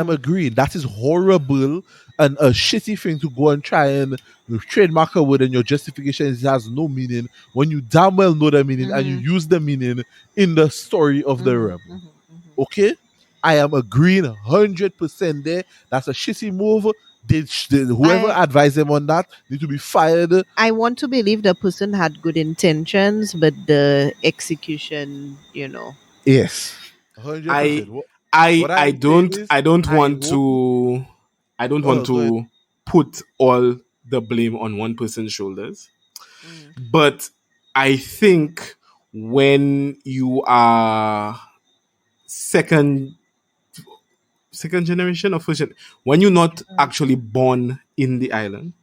agreeing that is horrible and a shitty thing to go and try and trademark a word and your justification is it has no meaning when you damn well know the meaning and you mhm, use the meaning in the story of the mhm, rebel. mhm, mhm. Okay? I am agreeing 100% there. That's a shitty move. Whoever I advised them on that need to be fired. I want to believe the person had good intentions, but the execution, Yes. 100%. I What I am saying is, I don't I want hope. to Go ahead. put all the blame on one person's shoulders, Mm. but I think when you are second second generation or first when you're not Mm. actually born in the island,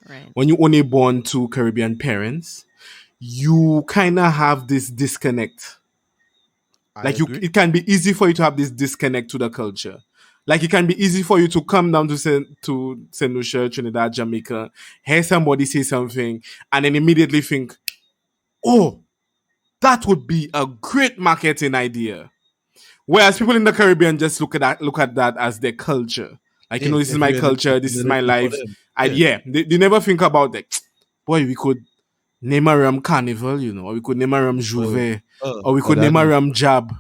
Right. when you only born to Caribbean parents, you kind of have this disconnect. I Like agree. it can be easy for you to have this disconnect to the culture. Like it can be easy for you to come down to Saint Lucia, Trinidad, Jamaica, hear somebody say something, and then immediately think, "Oh, that would be a great marketing idea." Whereas people in the Caribbean just look at that as their culture. Like, Yes, this is my everywhere the culture, this is my for life. them. And Yeah. yeah, they never think about that. Boy, we could name a rum carnival, or we could name a rum juve, or we could name a Adani, rum jab.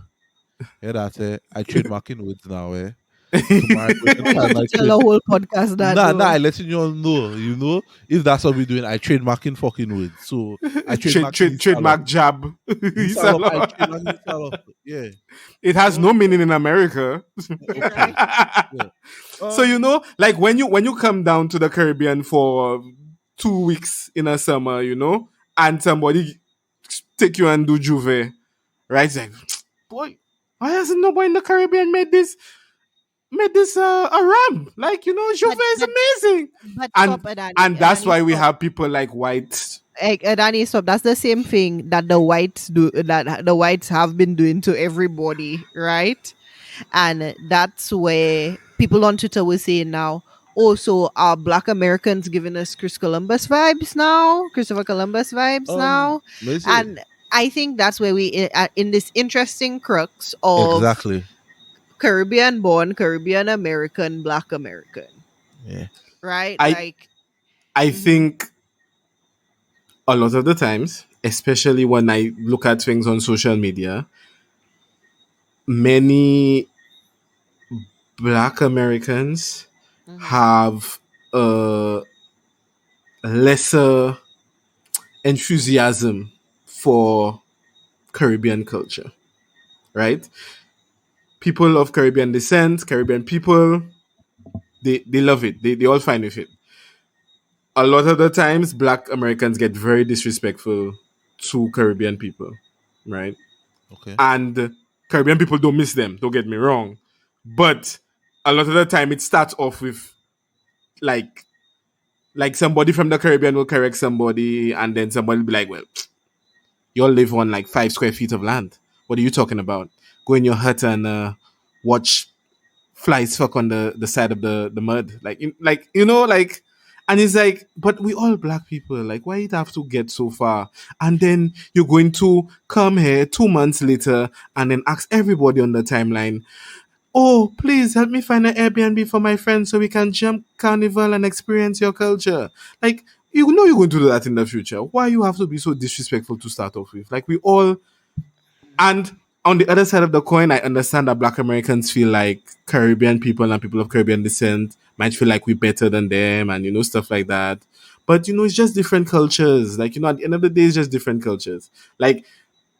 yeah, that's it. I trademarking words now, eh? Tomorrow I go You to don't find have to my tell trade. a whole podcast that Nah, though. I letting you all know. If that's what we're doing, I trademarking fucking words. So I trademarking this salop. Trademark jab. This It's a salop, I lot. trademarking this salop. Yeah. It has So no meaning in America. okay. Right. Yeah. So like when you come down to the Caribbean for 2 weeks in a summer, and somebody take you and do Juve, right? It's like, boy, why hasn't nobody in the Caribbean made this a ram? Like, Juve but is but amazing. but And stop, Adani. and that's Adani, why we stop. have people like White. Adani, stop. That's the same thing that the whites do. That the whites have been doing to everybody, right? And that's where people on Twitter will say now, oh, so are Black Americans giving us Chris Columbus vibes now? Christopher Columbus vibes now? let me say And I think that's where we in this interesting crux of exactly. Caribbean born, Caribbean American, Black American, Yeah. right? I Like, I mhm, think a lot of the times, especially when I look at things on social media, many Black Americans mhm, have a lesser enthusiasm for Caribbean culture, right? People of Caribbean descent, Caribbean people, they love it. They all fine with it. A lot of the times, Black Americans get very disrespectful to Caribbean people, right? Okay. And Caribbean people don't miss them, don't get me wrong. But a lot of the time, it starts off with like somebody from the Caribbean will correct somebody, and then somebody will be like, "Well, you all live on like 5 square feet of land. What are you talking about? Go in your hut and watch flies fuck on the side of the mud." Like, like And it's like, but we all black people, like, why it have to get so far? And then you're going to come here 2 months later and then ask everybody on the timeline, oh, please help me find an Airbnb for my friends so we can jump carnival and experience your culture. Like, you know you're going to do that in the future. Why you have to be so disrespectful to start off with? Like, we all, and on the other side of the coin, I understand that Black Americans feel like Caribbean people and people of Caribbean descent might feel like we're better than them, and stuff like that. But it's just different cultures. Like, at the end of the day, it's just different cultures. Like,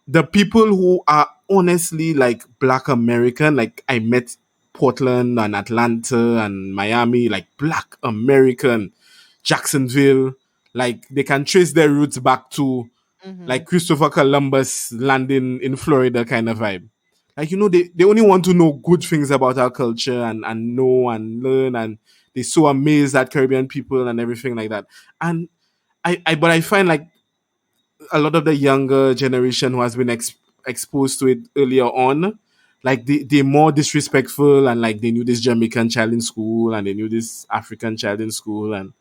the people who are honestly like Black American, like I met Portland and Atlanta and Miami, like Black American, Jacksonville, like they can trace their roots back to Mm-hmm. like Christopher Columbus landing in Florida kind of vibe. Like, they only want to know good things about our culture and know and learn, and they're so amazed at Caribbean people and everything like that. And but I find like a lot of the younger generation who has been exposed to it earlier on, like they're more disrespectful, and like they knew this Jamaican child in school and they knew this African child in school, and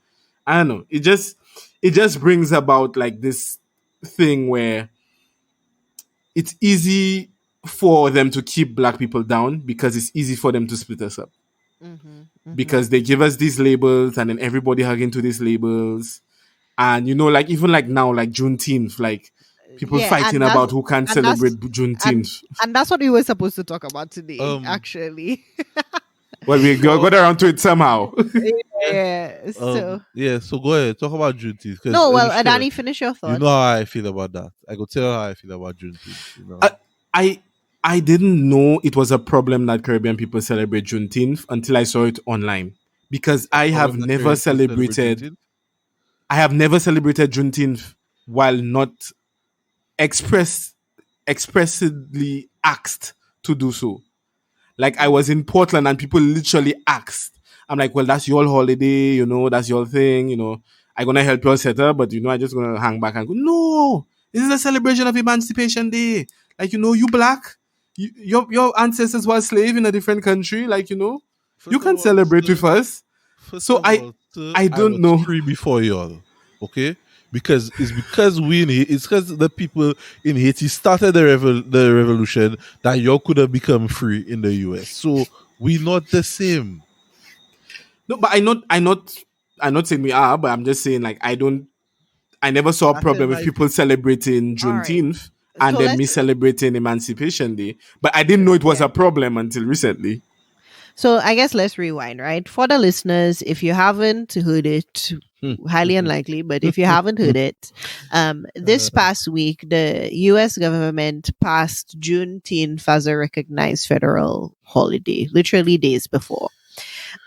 I don't know. It just brings about like this thing where it's easy for them to keep black people down because it's easy for them to split us up Mm-hmm. Mm-hmm. because they give us these labels and then everybody hug into these labels. And like even like now, like Juneteenth, like people Yeah, fighting about who can and that's celebrate and Juneteenth. and that's what we were supposed to talk about today, Um, actually. Well, we got so around to it somehow. Yeah. So yeah. So go ahead, talk about Juneteenth, because no, well, sure, Adani, finish your you thought. know how I feel about that. I go tell how I feel about Juneteenth. I, I I didn't know it was a problem that Caribbean people celebrate Juneteenth until I saw it online. Because A problem that Caribbean people celebrate Juneteenth. I have never celebrated Juneteenth while not express expressly asked to do so. Like I was in Portland and people literally asked. I'm like, well, that's your holiday, that's your thing, I'm gonna help you all set up, but I just gonna hang back and go, no, this is a celebration of Emancipation Day. Like, you black, your ancestors were slave in a different country, like, you First of can all, celebrate sir, with us. First So of I all, sir, I I don't was know. free before y'all. Okay? Because it's because we in Haiti, it's because the people in Haiti started the revolution that y'all could have become free in the US. So we not the same. No, but I'm not saying we are, but I'm just saying like I never saw a That is problem with my people celebrating All right. Juneteenth and So then me let's celebrating Emancipation Day. But I didn't know it was yeah. a problem until recently. So I guess let's rewind, right? For the listeners, if you haven't heard it, highly unlikely, but if you haven't heard it, this past week, the US government passed Juneteenth as a recognized federal holiday, literally days before.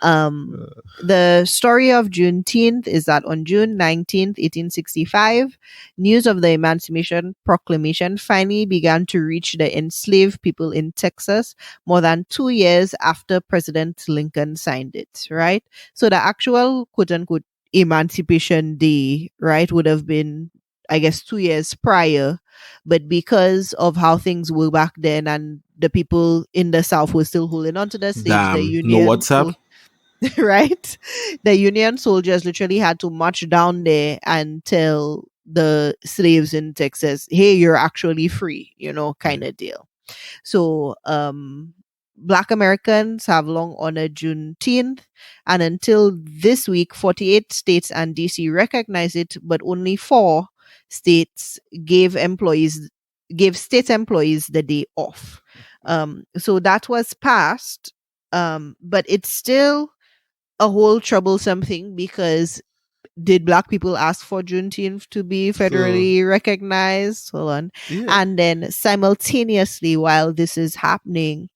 Um, the story of Juneteenth is that on June 19th, 1865, news of the Emancipation Proclamation finally began to reach the enslaved people in Texas more than 2 years after President Lincoln signed it, right? So the actual quote unquote Emancipation Day, right, would have been, I guess, 2 years prior. But because of how things were back then and the people in the South were still holding on to the slaves, the Damn, no Union WhatsApp. right? The Union soldiers literally had to march down there and tell the slaves in Texas, hey, you're actually free, kind of deal. So, Black Americans have long honored Juneteenth, and until this week, 48 states and DC recognize it, but only 4 states gave state employees the day off. So that was passed, but it's still a whole troublesome thing because did black people ask for Juneteenth to be So federally recognized? Hold on. yeah. And then simultaneously, while this is happening,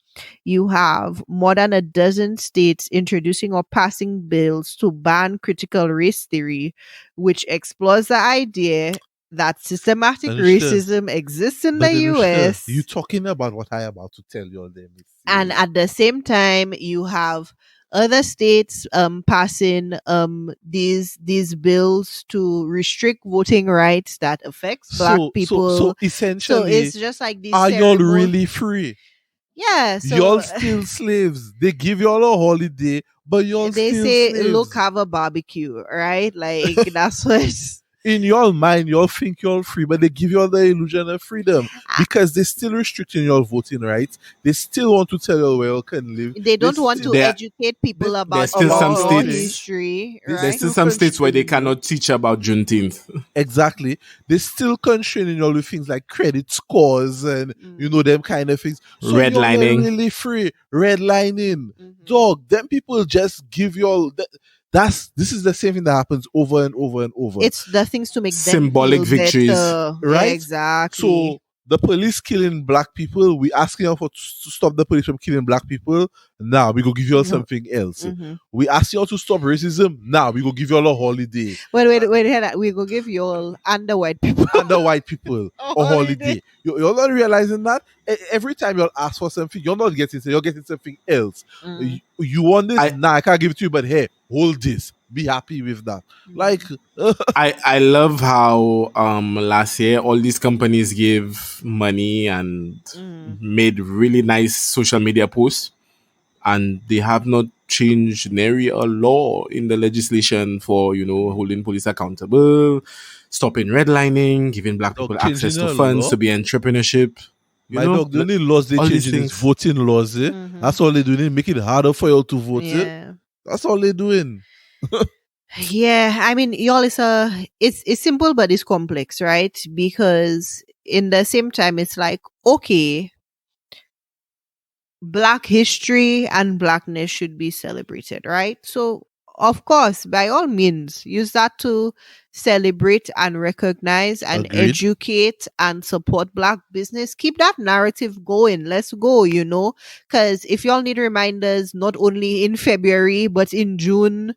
you have more than a dozen states introducing or passing bills to ban critical race theory, which explores the idea that systematic Anushka, racism exists in but the Anushka, you US. talking about what I about to tell you all them. And at the same time, you have other states passing these bills to restrict voting rights that affects black So people. So essentially, it's just like these are y'all terrible, really free? yeah. Y'all So still slaves. They give y'all a holiday, but y'all They still say, look, slaves. have a barbecue, right? Like, that's what. In your mind, y'all think you're free, but they give you all the illusion of freedom because they still restricting your voting rights. They still want to tell you where you can live. They They don't want still to There, educate they, people there's about still about some your nothing. states. history, They There's right? still still some states where they constraining you. cannot teach about Juneteenth. Exactly. They still constraining you all with things like credit scores and Mm. them kind of things. So you're not Redlining. really free. Redlining. Mhm. Dog, them people just give you all this is the same thing that happens over and over and over. It's the things to make them Symbolic feel victories. better. Right? Exactly. So the police killing black people, we asking you to stop the police from killing black people. Now we go give you all something else. Mm-hmm. We ask you all to stop racism. Now we go give you all a holiday. Wait, we go give you all and the white people And the white people a a holiday. holiday. You're not realizing that every time you'll ask for something, you're not getting it, you're getting something else. Mm. You want this? I Nah, I can't give it to you, but hey, hold this. Be happy with that. Like, I love how last year all these companies gave money and Mm. made really nice social media posts, and they have not changed nary a law in the legislation for holding police accountable, stopping redlining, giving black dog, people changing access to the funds law. to be entrepreneurship. My dog, the only laws they All these changing is things. voting laws. Mhm. That's all they're doing, make it harder for you to vote. Yeah. That's all they're doing. Yeah, I mean, y'all, it's simple but it's complex, right? Because in the same time, it's like, okay, Black history and blackness should be celebrated, right? So, of course, by all means, use that to celebrate and recognize and Agreed. educate and support Black business. Keep that narrative going. Let's go, because if y'all need reminders, not only in February, but in June,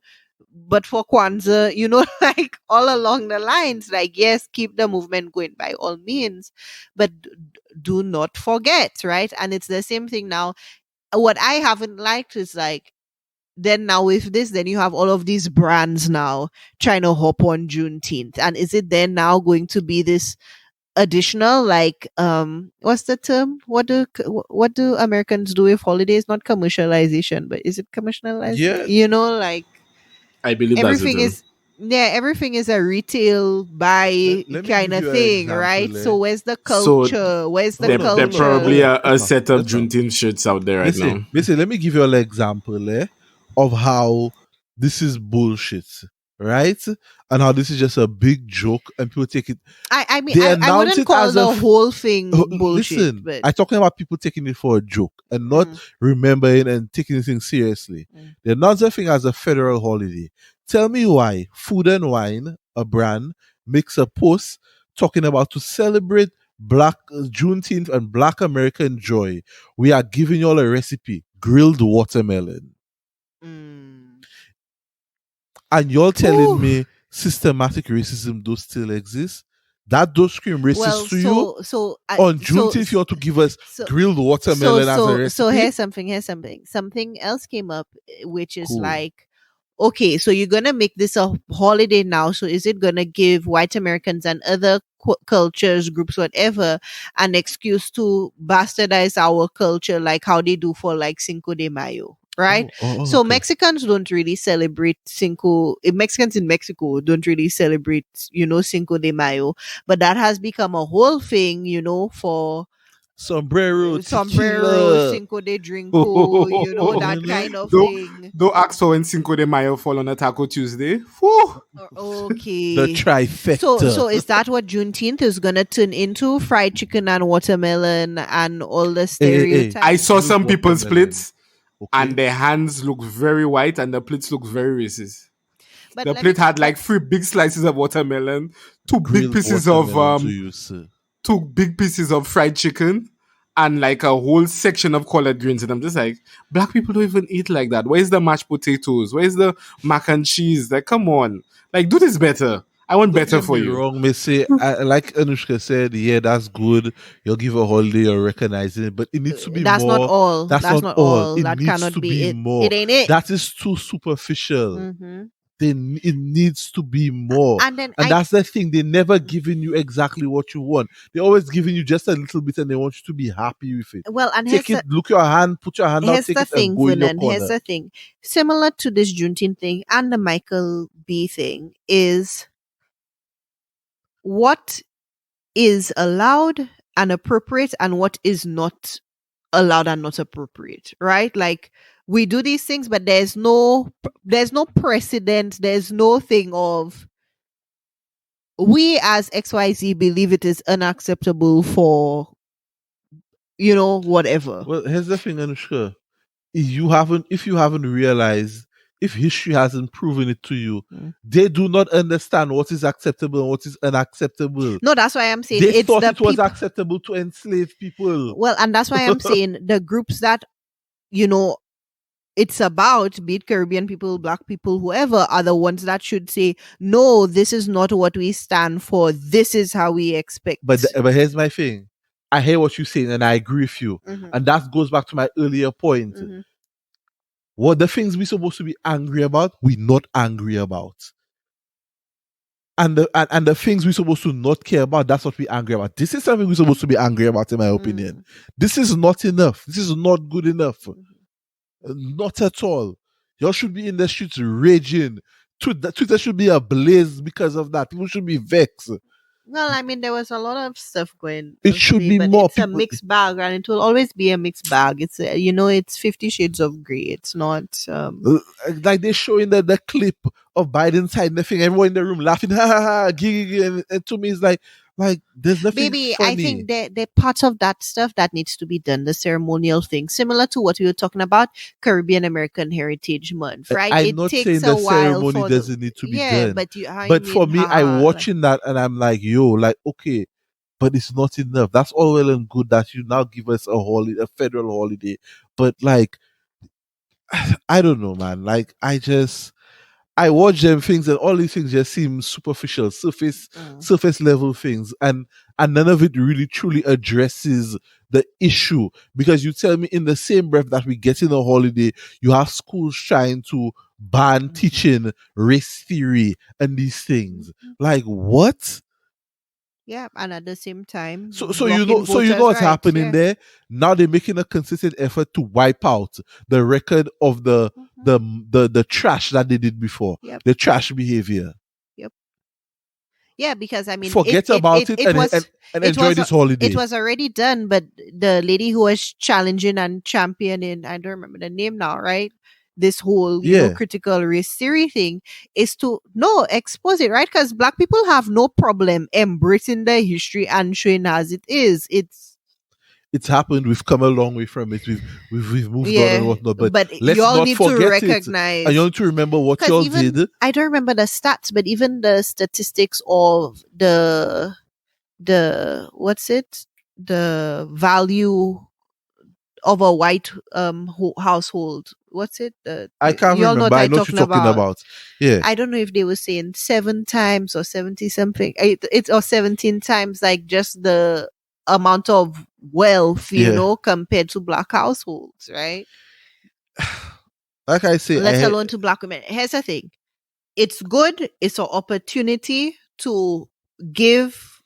but for Kwanzaa, like all along the lines, like, yes, keep the movement going by all means, but do not forget, right? And it's the same thing now. What I haven't liked is like, then now with this, then you have all of these brands now trying to hop on Juneteenth. And is it then now going to be this additional, like, what's the term? What do Americans do with holidays? Not commercialization, but is it commercialization? Yeah. I Like, believe that's the everything term. is yeah, everything is a retail buy Let me kind give of you an thing, right? example. So where's the So culture? Where's the there probably culture? are a set of Listen. Juneteenth shirts out there right now. Listen, let me give you an example of how this is bullshit, right? And how this is just a big joke and people take it. I mean, They I announce wouldn't it call as the a whole thing bullshit, listen, but I'm talking about people taking it for a joke and not Mm. remembering and taking the thing seriously. Mm. They announce the thing as a federal holiday. Tell me why Food and Wine, a brand, makes a post talking about to celebrate Black Juneteenth and Black American joy. We are giving you all a recipe: grilled watermelon, Mm. and you're telling Whew. me systematic racism does still exist? That does scream racist Well, to you? so On Juneteenth, you ought to give us so grilled watermelon as a recipe. so here's something else came up, which is Cool. like, okay, so you're gonna make this a holiday now, so is it gonna give white Americans and other cultures, groups, whatever, an excuse to bastardize our culture, like how they do for like Cinco de Mayo, right? So Okay. Mexicans don't really celebrate Mexicans in Mexico don't really celebrate, Cinco de Mayo, but that has become a whole thing, for Sombrero, sombrero, tequila. Cinco de Drinko, that You know? kind of Don't thing. don't ask for when Cinco de Mayo fall on a Taco Tuesday. Whew. Okay. The trifecta. So is that what Juneteenth is gonna turn into? Fried chicken and watermelon and all the Hey. stereotypes. I saw Grilled some people's watermelon. plates, Okay. and their hands look very white, and the plates look very racist. But The let me- plate had like 3 big slices of watermelon, Grilled watermelon to you, sir. 2 big pieces of fried chicken, and like a whole section of collard greens. And I'm just like, black people don't even eat like that. Where's the mashed potatoes? Where's the mac and cheese? Like, come on. Like, do this better. I want Don't better get for me you. wrong, may say, like Anushka said, yeah, that's good. You'll give a holiday, you're recognizing it, but it needs to be That's more. not all. That's not all. It That needs cannot to be be it. more. It ain't it. That is too superficial. Mhm. it needs to be more. And then And that's the thing. They never giving you exactly what you want. They're always giving you just a little bit, and they want you to be happy with it. well, and Take it, look your hand, put your hand out, here's take the it, and thing, go in your Vernon. corner. Here's the thing. Similar to this Juneteenth thing and the Michael B thing is what is allowed and appropriate and what is not allowed and not appropriate, right? Like we do these things, but there's no precedent, there's no thing of we as XYZ believe it is unacceptable for whatever. Well, here's the thing, Anushka. If you haven't realized, if history hasn't proven it to you, they do not understand what is acceptable and what is unacceptable. No, that's why I'm saying They it's thought the it was peop- acceptable to enslave people. Well, and that's why I'm saying the groups that it's about, be it Caribbean people, Black people, whoever, are the ones that should say, no, this is not what we stand for. This is how we expect. But here's my thing. I hear what you're saying and I agree with you. Mhm. And that goes back to my earlier point. Mhm. What the things we're supposed to be angry about, we're not angry about. And the things we're supposed to not care about, that's what we're angry about. This is something we're supposed to be angry about, in my opinion. This is not enough. This is not good enough. Not at all. Y'all should be in the streets raging. Twitter should be ablaze because of that. People should be vexed. Well, I mean, there was a lot of stuff going. It should be but more it's a people- mixed bag, and it will always be a mixed bag. It's it's 50 Shades of Grey. It's not. Like they're showing the clip of Biden signing the thing, everyone in the room laughing, ha ha ha, gig, and to me it's like there's nothing Maybe funny. I think they're part of that stuff that needs to be done, the ceremonial thing, similar to what we were talking about Caribbean American Heritage Month, right? I'm it not takes saying a the while ceremony for doesn't need to be yeah, done. but For me, I watching that and I'm like, yo, like, okay, but it's not enough. That's all well and good that you now give us a federal holiday. But like, I don't know, man. Like, I watch them things and all these things just seem superficial, surface level things, and none of it really truly addresses the issue. Because you tell me in the same breath that we get in a holiday, you have schools trying to ban teaching race theory and these things. Like what? Yeah, and at the same time, So you know what's happening there. Now they're making a consistent effort to wipe out the record of the trash that they did before. Yep. The trash behavior. Yeah, because I mean, Forget about it and enjoy this holiday. It was already done, but the lady who was challenging and championing, I don't remember the name now, right? This whole critical race theory thing is to expose it, right? Because Black people have no problem embracing their history and showing as it is. It's happened. We've come a long way from it. We've moved on and whatnot. But let's y'all not need forget to recognize. It. And you need to remember what y'all did. I don't remember the stats, but even the statistics of the what's it? The value of a white household. What's it? I can't remember. I know what you're talking about. Yeah. I don't know if they were saying 7 times or 70 something. It's or 17 times, like just the amount of wealth, compared to Black households, right? Like I say, let alone to Black women. Here's the thing. It's good. It's an opportunity to give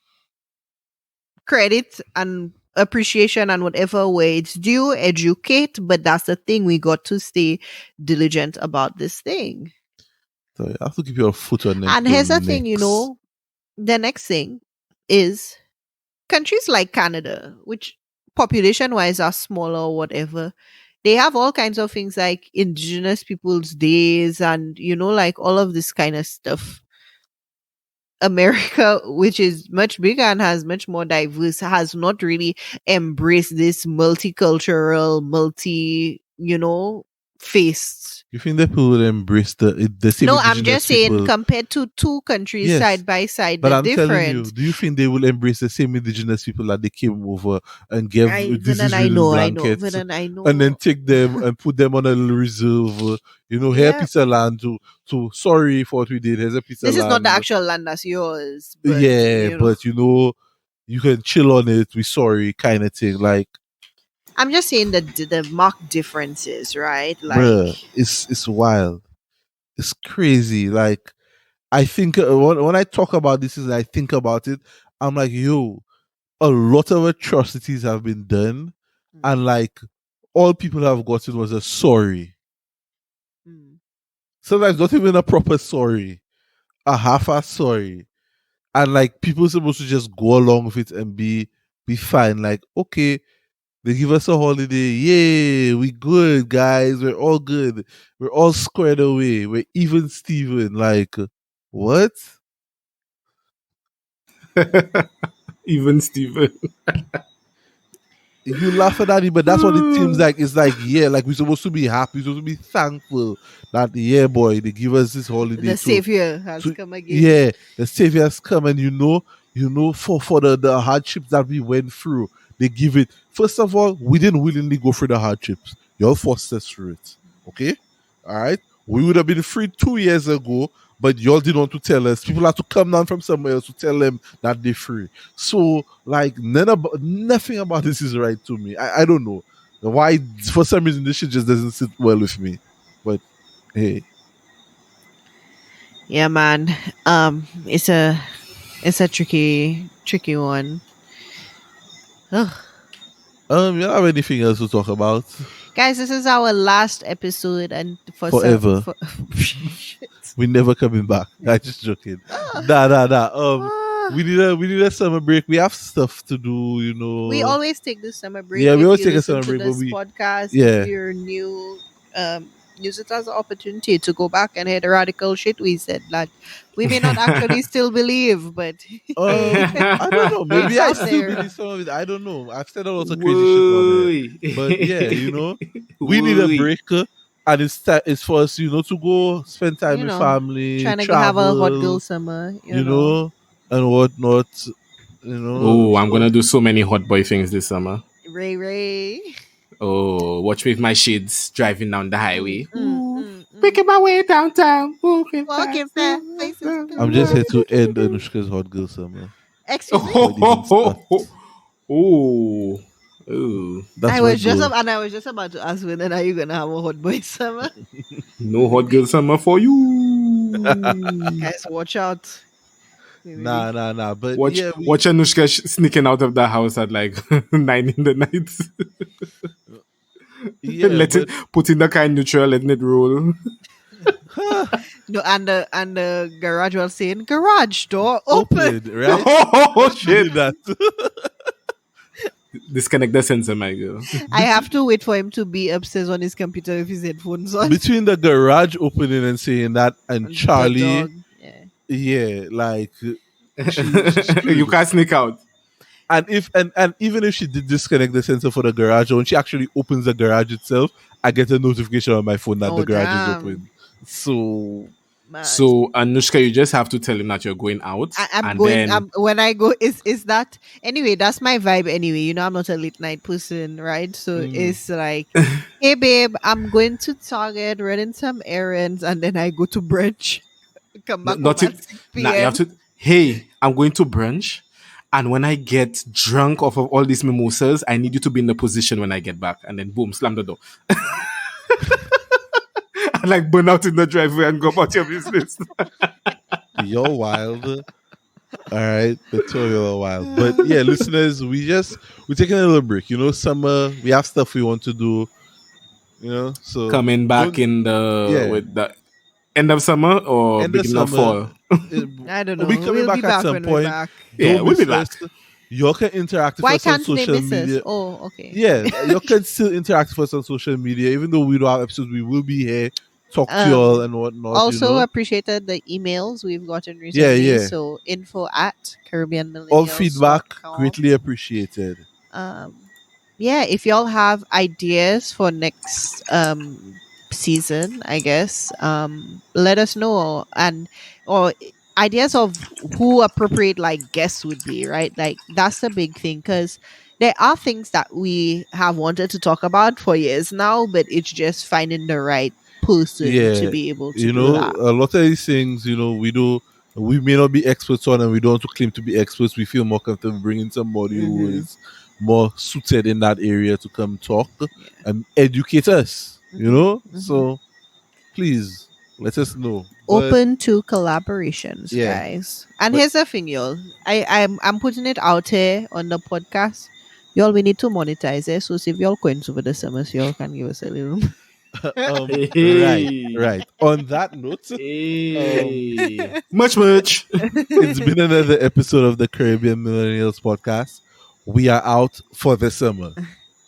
credit and appreciation and whatever way it's due, educate, but that's the thing. We got to stay diligent about this thing. So you have to keep your foot on it. And here's the thing, the next thing is countries like Canada, which population-wise are smaller or whatever, they have all kinds of things like Indigenous Peoples Days and, like all of this kind of stuff. America, which is much bigger and has much more diverse, has not really embraced this multicultural, faced. You think the people will embrace the same? No, I'm just saying compared to two countries side by side, but I'm different. telling you, do you think they will embrace the same indigenous people that they came over and gave blankets and then take them and put them on a little reserve? Here piece of land to sorry for what we did. Here's a piece of land. This is not the actual land that's yours. But, but you can chill on it. We sorry, kind of thing. Like, I'm just saying that the marked differences, right? Like, bruh, it's wild. It's crazy. Like I think when I talk about this, is I think about it. I'm like, yo, a lot of atrocities have been done, Mm, and like all people have gotten was a sorry. mm. Sometimes not even a proper sorry, a half-ass sorry, and like people supposed to just go along with it and be fine. Like okay, they give us a holiday, yay, we good guys, we're all good, we're all squared away, we're even Steven. Like what? Even Steven. You laugh at that, but that's what it seems like. It's like, yeah, like we're supposed to be happy, we're supposed to be thankful that, yeah, boy, they give us this holiday The savior has to come again. yeah, the savior's come, and for the hardships that we went through, they give it. First of all, we didn't willingly go through the hardships. Y'all forced us through it. Okay? All right. We would have been free 2 years ago, but y'all didn't want to tell us. People have to come down from somewhere else to tell them that they're free. So, like, nothing about this is right to me. I don't know why. For some reason, this shit just doesn't sit well with me. But hey, Yeah, man. It's a tricky one. Ugh. you don't have anything else to talk about? Guys, this is our last episode, and for some, Forever. for shit. We never coming back. I just joking. Ah, Nah. ah. We need a summer break. We have stuff to do, We always take the summer break. Yeah, we If always you take a listen summer to break, but this podcast, if yeah. you're new, use it as an opportunity to go back and hear the radical shit we said that we may not actually still believe, but I don't know. it's Maybe I out still there. believe some of it. I don't know. I've said a lot of crazy shit on there, Whoa. but yeah, we need a Whoa. break, and it's for us, to go spend time You with know, family, trying to have a hot girl travel, summer. You know, and whatnot. Oh, I'm So gonna do so many hot boy things this summer. Ray Ray. Oh, watch me with my shades driving down the highway. Ooh, Mm. making my way downtown, moving Walking fast. fast, faces I'm blue. just here to end Anushka's hot girl summer Excuse me. before it even starts. Oh, oh, That's my goal. I was just about to ask when are you gonna have a hot boy summer? no hot girl summer for you. Guys, watch out. Nah. But Watch, yeah, watch Anushka sneaking out of the house at like 9 in the night. yeah, but Putting the car in neutral, letting it roll. No, and the garage was saying garage door open. open, right? Oh shit! Imagine that. Disconnect the sensor, my girl. I have to wait for him to be upstairs on his computer with his headphones on. Between the garage opening and saying that and The Charlie, dog. Yeah. yeah, like she's You screwed. can't sneak out. And even if she did disconnect the sensor for the garage, when she actually opens the garage itself, I get a notification on my phone that Oh the garage is damn. open. So Man. So Anushka, you just have to tell him that you're going out, I'm and going. then When I go, is that anyway? That's my vibe anyway. You know, I'm not a late night person, right? So mm, it's like, hey babe, I'm going to Target, running some errands, and then I go to brunch, come back home not it. at 6 Now you have p.m. to. Hey, I'm going to brunch, and when I get drunk off of all these mimosas, I need you to be in the position when I get back, and then boom, slam the door, and like burn out in the driveway and go about your business. you're wild. All right, the two of you are wild. But yeah, listeners, we're taking a little break. Summer, we have stuff we want to do. So Coming back don't in the yeah. with the end of summer or End of beginning of summer. fall. it- I don't we'll be know. coming We'll be back at back some when we're point. back. Yeah, Don't we'll be miss back. us. Y'all can interact with Why us on can't they social miss us? media. Oh, okay. Yeah, you can still interact with us on social media. Even though we don't have episodes, we will be here, talk to y'all Um. and whatnot, Also appreciated the emails we've gotten Yeah, recently. yeah. So info at All feedback caribbeanmillennials.com. greatly appreciated. Um, yeah, if y'all have ideas for next season, I guess, let us know, and or ideas of who appropriate like guests would be, right? Like that's the big thing, because there are things that we have wanted to talk about for years now, but it's just finding the right person to Yeah, be able to do that. a lot of these things, we may not be experts on, and we don't want to claim to be experts. We feel more comfortable bringing somebody who Mm-hmm. is more suited in that area to come talk Yeah. and educate us. Mhm, mhm. So please. let us know. But Open to collaborations, yeah, guys. And but here's the thing, y'all. I'm putting it out here on the podcast. Y'all, we need to monetize it. So if y'all coins over the summers, y'all can give us a little. right, Hey, right. On that note, um, hey, much. it's been another episode of the Caribbean Millennials podcast. We are out for the summer.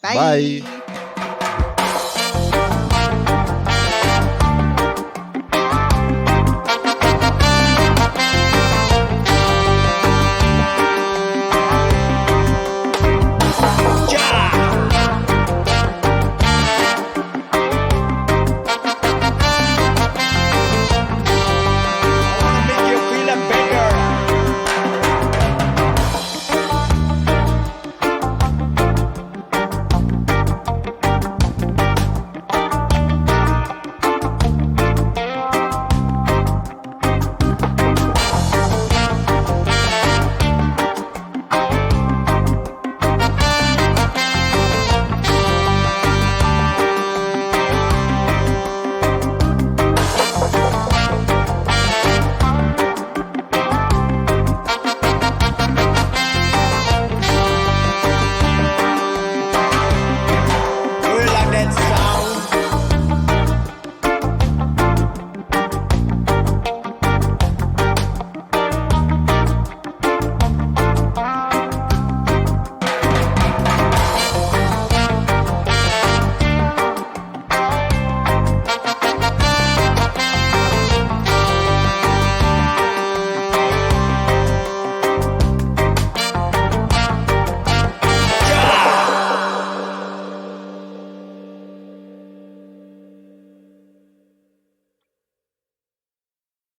Bye. Bye.